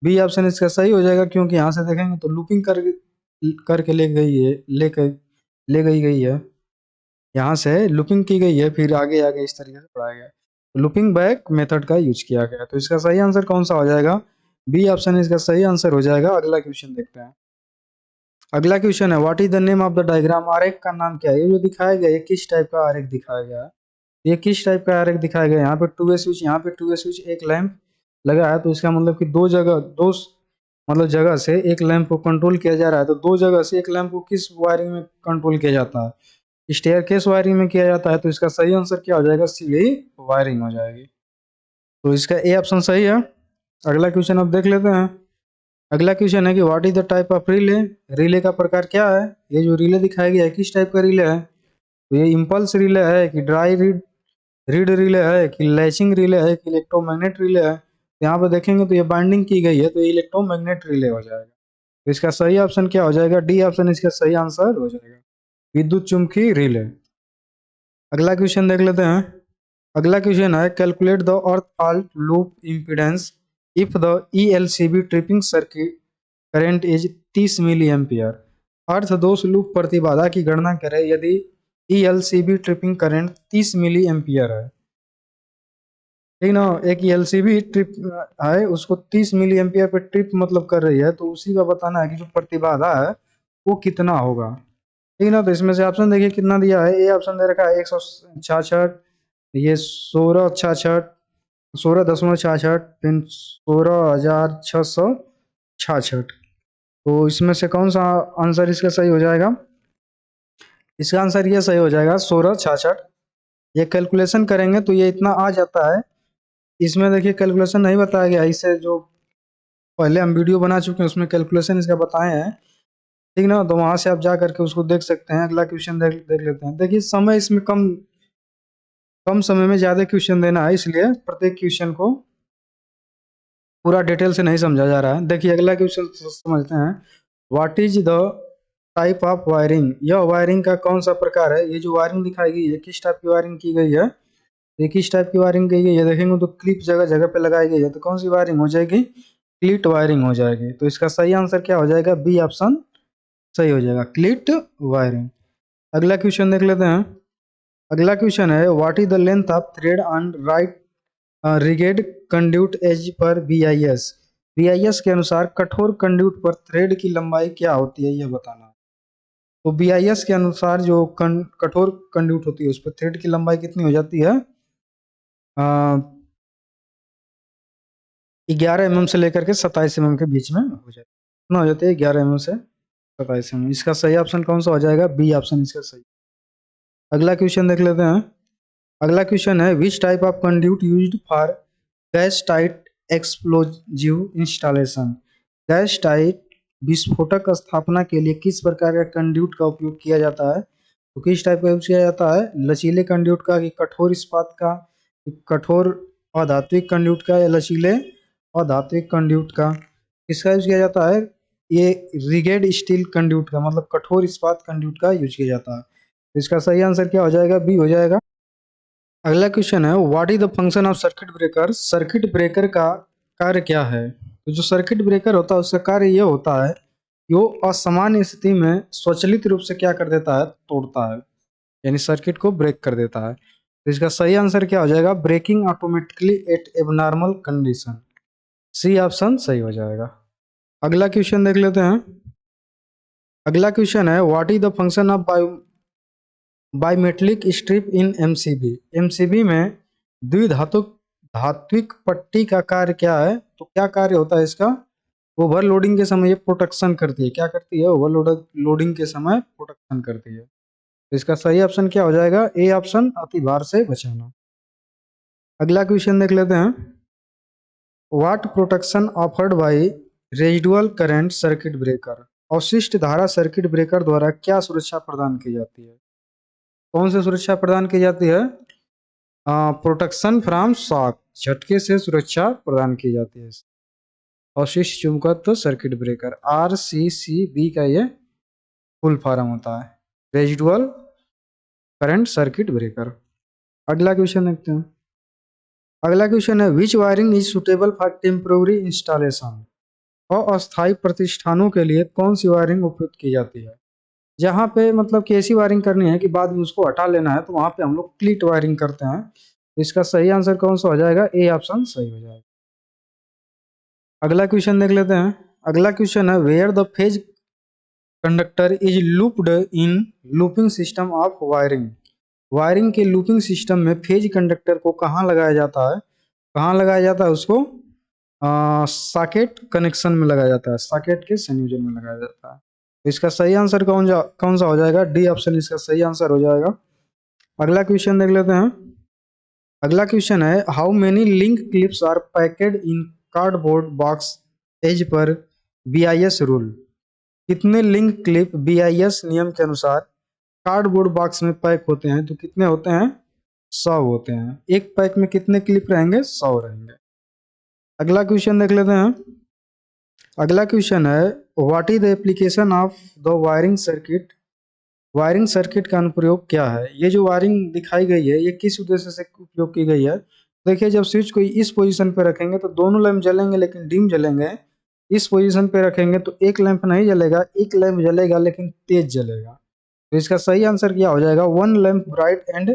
बी ऑप्शन इसका सही हो जाएगा, क्योंकि यहाँ से देखेंगे तो लूपिंग करके ले गई है, ले गई है। यहाँ से लूपिंग की गई है, फिर आगे आगे इस तरीके से पढ़ाया गया, तो लूपिंग बैक मेथड का यूज किया गया। तो इसका सही आंसर कौन सा हो जाएगा? बी ऑप्शन इसका सही आंसर हो जाएगा। अगला क्वेश्चन देखते हैं। अगला क्वेश्चन है, what is the name of the diagram? आरेख का नाम क्या है? ये जो दिखाया गया है किस टाइप का आरेख दिखाया गया है? ये किस टाइप का आरेख दिखाया गया है? यहाँ पे टू वे स्विच, यहाँ पे टू वे स्विच, एक लैंप लगा है, तो इसका मतलब कि दो मतलब जगह से एक लैंप को कंट्रोल किया जा रहा है। तो दो जगह से एक लैंप को किस वायरिंग में कंट्रोल किया जाता है? स्टेयरकेस वायरिंग में किया जाता है। तो इसका सही आंसर क्या हो जाएगा? सीढ़ी वायरिंग हो जाएगी। तो इसका ए ऑप्शन सही है। अगला क्वेश्चन अब देख लेते हैं। अगला क्वेश्चन है कि what is the type of relay? Relay का प्रकार क्या है? ये जो रिले दिखाया गया है किस टाइप का रिले है? तो ये इम्पल्स रिले है कि ड्राई रीड रीड रिले है कि लैचिंग रिले है कि इलेक्ट्रोमैग्नेट रिले है? तो यहाँ पे देखेंगे तो ये बाइंडिंग की गई है, तो ये इलेक्ट्रोमैग्नेट रिले हो जाएगा। तो इसका सही ऑप्शन क्या हो जाएगा? डी ऑप्शन इसका सही आंसर हो जाएगा, विद्युत चुम्बकीय रिले। अगला क्वेश्चन देख लेते हैं। अगला क्वेश्चन है, calculate the earth fault loop impedance if the ELCB tripping circuit current is 30 milliampere. Earth दोष लूप प्रतिबाधा की गणना करें यदि ELCB tripping current 30 milliampere है। ठीक ना, एक ELCB ट्रिप है, उसको 30 मिली एम्पियर पे ट्रिप मतलब कर रही है, तो उसी का बताना है कि जो प्रतिबाधा है वो कितना होगा। ठीक ना, तो इसमें से ऑप्शन देखिए कितना दिया है। ए ऑप्शन दे रखा है 166, ये 1666, 16.66, फिर 16,666। तो इसमें से कौन सा आंसर इसका सही हो जाएगा? इसका आंसर ये सही हो जाएगा 1666। ये कैलकुलेशन करेंगे तो ये इतना आ जाता है। इसमें देखिए कैलकुलेशन नहीं बताया गया, इसे जो पहले हम वीडियो बना चुके हैं उसमें कैलकुलेशन इसका बताए हैं। ठीक ना, तो वहां से आप जा करके उसको देख सकते हैं। अगला क्वेश्चन देख लेते हैं। देखिए समय इसमें कम कम समय में ज्यादा क्वेश्चन देना है, इसलिए प्रत्येक क्वेश्चन को पूरा डिटेल से नहीं समझा जा रहा है। देखिए अगला क्वेश्चन समझते हैं। What is the type of wiring? यह वायरिंग का कौन सा प्रकार है? ये जो वायरिंग दिखाई गई है किस टाइप की वायरिंग की गई है? ये किस टाइप की वायरिंग की गई है? देखेंगे तो क्लिप जगह जगह पे लगाई गई है, तो कौन सी वायरिंग हो जाएगी? क्लिट वायरिंग हो जाएगी। तो इसका सही आंसर क्या हो जाएगा? बी ऑप्शन सही हो जाएगा, क्लिट वायरिंग। अगला क्वेश्चन देख लेते हैं। अगला क्वेश्चन है, what is the length of thread on right rigid conduit as per BIS? BIS के अनुसार कठोर कंड्यूट पर थ्रेड की लंबाई क्या होती है, यह बताना। तो BIS के अनुसार जो कठोर कंड्यूट होती है उस पर थ्रेड की लंबाई कितनी हो जाती है? 11 mm से लेकर के 27 mm के बीच में हो जाती है। कितना हो जाती है? 11 mm से 27 mm। इसका सही ऑप्शन कौन सा हो जाएगा? बी ऑप्शन इसका सही। अगला क्वेश्चन देख लेते हैं। अगला क्वेश्चन है, which type of conduit used for gas tight explosive installation? Gas tight विस्फोटक स्थापना के लिए किस प्रकार का कंड्यूट का उपयोग किया जाता है? तो किस टाइप का यूज किया जाता है? लचीले कंड्यूट का कि कठोर इस्पात का कि कठोर अधात्विक कंड्यूट का या लचीले अधात्विक कंड्यूट का? किसका यूज किया जाता है? ये रिगेड स्टील कंड्यूट का, मतलब कठोर इस्पात कंड्यूट का यूज किया जाता है। तो इसका सही आंसर क्या हो जाएगा? बी हो जाएगा। अगला क्वेश्चन है, what is the function of circuit breaker? Circuit breaker का कार्य क्या है? तो जो सर्किट ब्रेकर होता है उसका कार्य ये होता है कि वो असामान्य स्थिति में स्वचालित रूप से क्या कर देता है? तोड़ता है, यानी सर्किट को ब्रेक कर देता है। तो इसका सही आंसर क्या हो जाएगा? Breaking automatically at abnormal condition. C option सही हो जाएगा। अगला क्वेश्चन देख लेते हैं। अगला क्वेश्चन है, what is the function of biometric strip in MCB? MCB में धात्विक पट्टी का कार्य क्या है? तो क्या कार्य होता है इसका? ओवरलोडिंग के समय ये प्रोटेक्शन करती है। क्या करती है? ओवरलोडिंग के समय प्रोटेक्शन करती है। तो इसका सही ऑप्शन क्या हो जाएगा? ए ऑप्शन, अतिभार से बचाना। अगला क्वेश्चन देख लेते हैं। What protection offered by residual current circuit breaker? अवशिष्ट धारा सर्किट ब्रेकर द्वारा क्या सुरक्षा प्रदान की जाती है? कौन सी सुरक्षा प्रदान की जाती है? प्रोटेक्शन फ्रॉम शॉक, झटके से सुरक्षा प्रदान की जाती है। अवशिष्ट चुंबकत्व सर्किट ब्रेकर, RCCB का ये फुल फॉर्म होता है। Residual current circuit breaker. अगला क्वेश्चन देखते हैं। अगला क्वेश्चन है which wiring is suitable for temporary installation. अस्थायी प्रतिष्ठानों के लिए कौन सी वायरिंग उपयुक्त की जाती है। जहाँ पे मतलब कि ऐसी वायरिंग करनी है कि बाद में उसको हटा लेना है, तो वहाँ पे हम लोग क्लीट वायरिंग करते हैं। इसका सही आंसर कौन सा हो जाएगा, ए ऑप्शन सही हो जाएगा। अगला क्वेश्चन देख लेते हैं। अगला क्वेश्चन है where the phase conductor is looped in looping system of wiring. Wiring के लूपिंग सिस्टम में फेज कंडक्टर को कहाँ लगाया जाता है, कहाँ लगाया जाता है उसको, सॉकेट कनेक्शन में लगाया जाता है, सॉकेट के संयोजन में लगाया जाता है। तो इसका सही आंसर कौन सा हो जाएगा, डी ऑप्शन इसका सही आंसर हो जाएगा। अगला क्वेश्चन देख लेते हैं। अगला क्वेश्चन है how many link clips are packed in cardboard box as per BIS rule. कितने लिंक क्लिप BIS नियम के अनुसार कार्डबोर्ड बॉक्स में पैक होते हैं, तो कितने होते हैं, 100 होते हैं। एक पैक में कितने क्लिप रहेंगे, 100 रहेंगे। अगला क्वेश्चन देख लेते हैं। अगला क्वेश्चन है what is the application of the wiring circuit. Wiring circuit का अनुप्रयोग क्या है। ये जो वायरिंग दिखाई गई है ये किस उद्देश्य से उपयोग की गई है। देखिए जब स्विच को इस पोजीशन पे रखेंगे तो दोनों लैंप जलेंगे लेकिन डिम जलेंगे। इस पोजीशन पे रखेंगे तो एक लैंप नहीं जलेगा, एक लैंप जलेगा लेकिन तेज जलेगा। तो इसका सही आंसर क्या हो जाएगा, 1 lamp bright and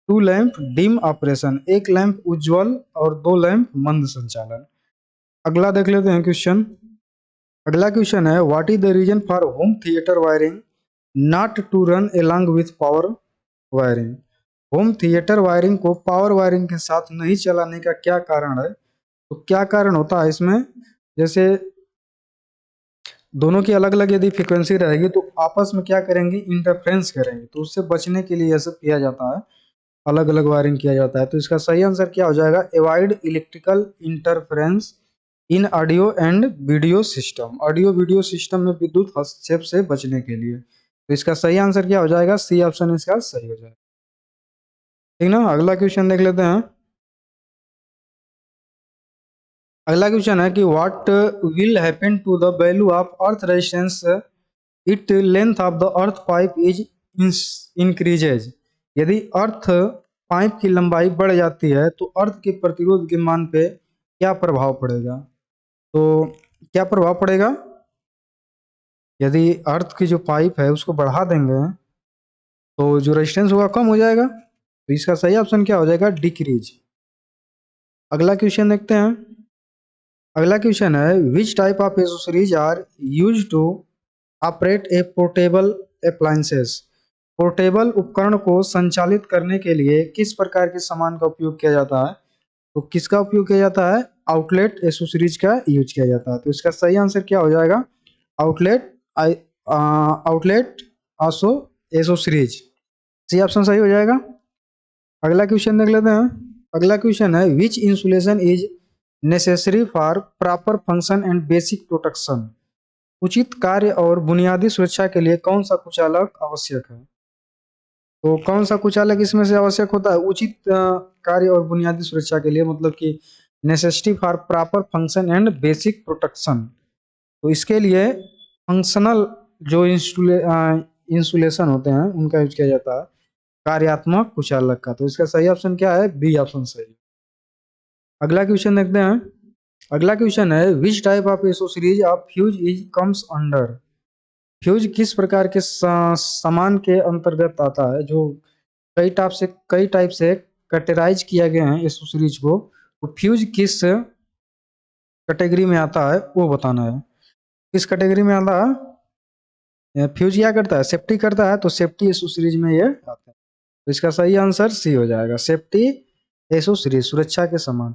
2 lamp dim operation. एक लैंप उज्ज्वल और 2 लैंप मंद संचालन। अगला देख लेते हैं क्वेश्चन। अगला क्वेश्चन है what is the reason for home theatre wiring not to run along with power wiring. Home theatre wiring को पावर वायरिंग के साथ नहीं चलाने का क्या कारण है। तो क्या कारण होता है इसमें, जैसे दोनों की अलग अलग यदि फ्रीक्वेंसी रहेगी तो आपस में क्या करेंगे, इंटरफ्रेंस करेंगे। तो उससे बचने के लिए ऐसा किया जाता है, अलग अलग वायरिंग किया जाता है। तो इसका सही आंसर क्या हो जाएगा, avoid electrical interference in audio and video system. Audio video system में विद्युत हस्तक्षेप से बचने के लिए। तो इसका सही आंसर क्या हो जाएगा, सी ऑप्शन इसका सही हो जाएगा। ठीक ना। अगला क्वेश्चन देख लेते हैं। अगला क्वेश्चन है कि what will happen to the value of earth resistance it length of the earth pipe is increases. यदि अर्थ पाइप की लंबाई बढ़ जाती है तो अर्थ के प्रतिरोध के मान पे क्या प्रभाव पड़ेगा। तो क्या प्रभाव पड़ेगा, यदि अर्थ की जो पाइप है उसको बढ़ा देंगे तो जो रेजिस्टेंस होगा कम हो जाएगा। तो इसका सही ऑप्शन क्या हो जाएगा, डिक्रीज। अगला क्वेश्चन देखते हैं। अगला क्वेश्चन है which type of accessories are use to operate a portable appliances. Portable उपकरण को संचालित करने के लिए किस प्रकार के सामान का उपयोग किया जाता है। तो किसका उपयोग किया जाता है, आउटलेट एक्सेसरीज का यूज किया जाता है। तो इसका सही आंसर क्या हो जाएगा, आउटलेट आउटलेट आसो एक्सेसरीज, सी ऑप्शन सही हो जाएगा। अगला क्वेश्चन देख लेते हैं। अगला क्वेश्चन है which insulation is necessary for proper function and basic protection. उचित कार्य और बुनियादी सुरक्षा के लिए कौन सा कुचालक आवश्यक है। तो कौन सा कुचालक इसमें से आवश्यक होता है, उचित कार्य और बुनियादी सुरक्षा के लिए, मतलब कि necessity for proper function and basic protection. तो इसके लिए फंक्शनल जो इंसुलेशन होते हैं उनका यूज किया जाता है, कार्यात्मक कुचालक का। तो इसका सही ऑप्शन क्या है, बी ऑप्शन सही। अगला क्वेश्चन देखते हैं। अगला क्वेश्चन है which type of accessories of fuse is comes under. Fuse किस प्रकार के सामान के अंतर्गत आता है, जो कई टाइप से कैटेगराइज किया गया है एक्सेसरीज को। तो फ्यूज किस कैटेगरी में आता है वो बताना है, किस कैटेगरी में आता है। फ्यूज क्या करता है, सेफ्टी करता है, तो सेफ्टी एक्सेसरीज में ये आता है। तो इसका सही आंसर सी हो जाएगा, सेफ्टी एक्सेसरीज, सुरक्षा के सामान।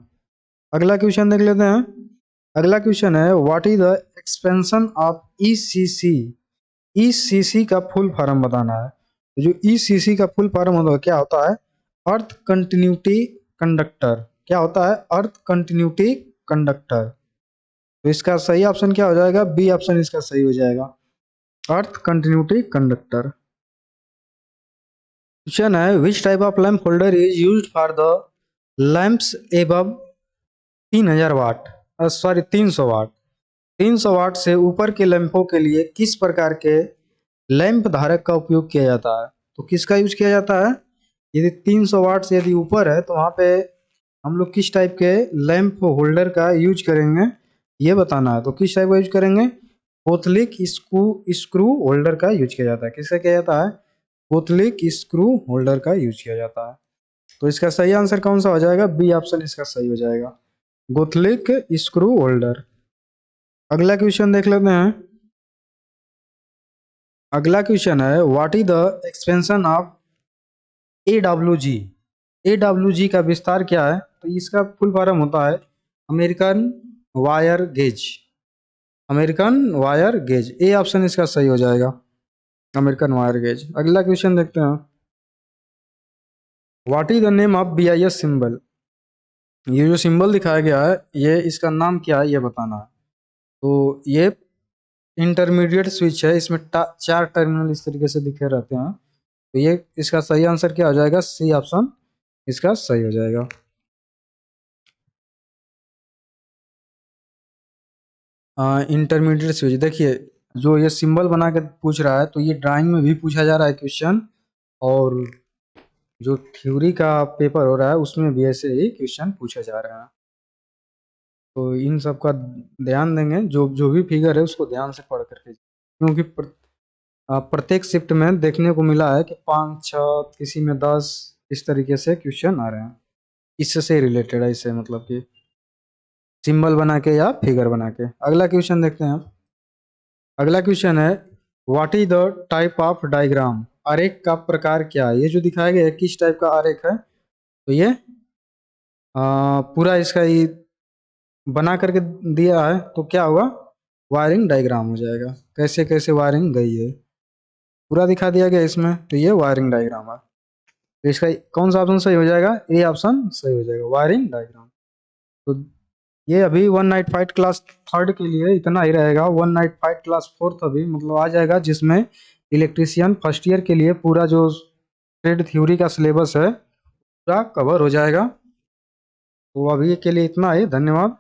अगला क्वेश्चन देख लेते हैं। अगला क्वेश्चन है what is the expansion of ECC। ECC का फुल फॉर्म बताना है। तो जो ECC का फुल फॉर्म होता है क्या होता है, अर्थ कंटिन्यूटी कंडक्टर। क्या होता है, अर्थ कंटिन्यूटी कंडक्टर। तो इसका सही ऑप्शन क्या हो जाएगा, बी ऑप्शन इसका सही हो जाएगा, अर्थ कंटिन्यूटी कंडक्टर। क्वेश्चन है which type of lamp holder is used for the lamps above 3000 watt, sorry 300 watt. 300 watt से ऊपर के लैंपों के लिए किस प्रकार के लैंप धारक का उपयोग किया जाता है। तो किसका यूज किया जाता है? यदि 300 वाट से यदि ऊपर है तो वहाँ पे हम लोग किस टाइप के लैंप होल्डर का यूज करेंगे ये बताना है। तो किस टाइप का यूज करेंगे? कोथलिक स्क्रू होल्डर का यूज किया जाता है। किसका किया जाता है? कोथलिक स्क्रू होल्डर का यूज किया जाता है। तो इसका सही आंसर कौन सा हो जाएगा? बी ऑप्शन इसका सही हो जाएगा, गोथलिक स्क्रू होल्डर। अगला क्वेश्चन देख लेते हैं। अगला क्वेश्चन है what is the expansion of AWG? AWG का विस्तार क्या है? तो इसका फुल फॉर्म होता है American wire gauge. American wire gauge, A option इसका सही हो जाएगा, अमेरिकन वायर गेज। अगला क्वेश्चन देखते हैं। What is the name of BIS symbol? ये जो सिंबल दिखाया गया है ये इसका नाम क्या है ये बताना है। तो ये इंटरमीडिएट स्विच है, इसमें 4 टर्मिनल इस तरीके से दिखे रहते हैं। तो ये इसका सही आंसर क्या हो जाएगा? सी ऑप्शन इसका सही हो जाएगा। इंटरमीडिएट स्विच देखिए, जो ये सिंबल बना के पूछ रहा है तो ये ड्राइंग में भी पूछा जा रहा है क्वेश्चन, और जो थ्योरी का पेपर हो रहा है उसमें भी ऐसे ही क्वेश्चन पूछे जा रहे हैं। तो इन सब का ध्यान देंगे, जो जो भी फिगर है उसको ध्यान से पढ़ करके, क्योंकि प्रत्येक शिफ्ट में देखने को मिला है कि 5, 6, किसी में 10 इस तरीके से क्वेश्चन आ रहे हैं। इससे रिलेटेड है, इससे मतलब कि सिंबल बना के या फिगर बना के। अगला क्वेश्चन देखते हैं। अगला क्वेश्चन है what is the type of diagram? आरेख का प्रकार क्या है? ये जो दिखाया गया है किस टाइप का आरेख है? तो ये पूरा इसका ये बना करके दिया है तो क्या होगा? वायरिंग डायग्राम हो जाएगा। कैसे कैसे वायरिंग गई है पूरा दिखा दिया गया इसमें, तो ये वायरिंग डायग्राम है। तो इसका कौन सा ऑप्शन सही हो जाएगा? ए ऑप्शन सही हो जाएगा, वायरिंग डायग्राम। तो ये अभी one night fight class third के लिए इतना ही रहेगा। One night fight class fourth अभी मतलब आ जाएगा, जिसमें इलेक्ट्रीशियन फर्स्ट ईयर के लिए पूरा जो ट्रेड थ्योरी का सिलेबस है पूरा कवर हो जाएगा। तो अभी के लिए इतना ही, धन्यवाद।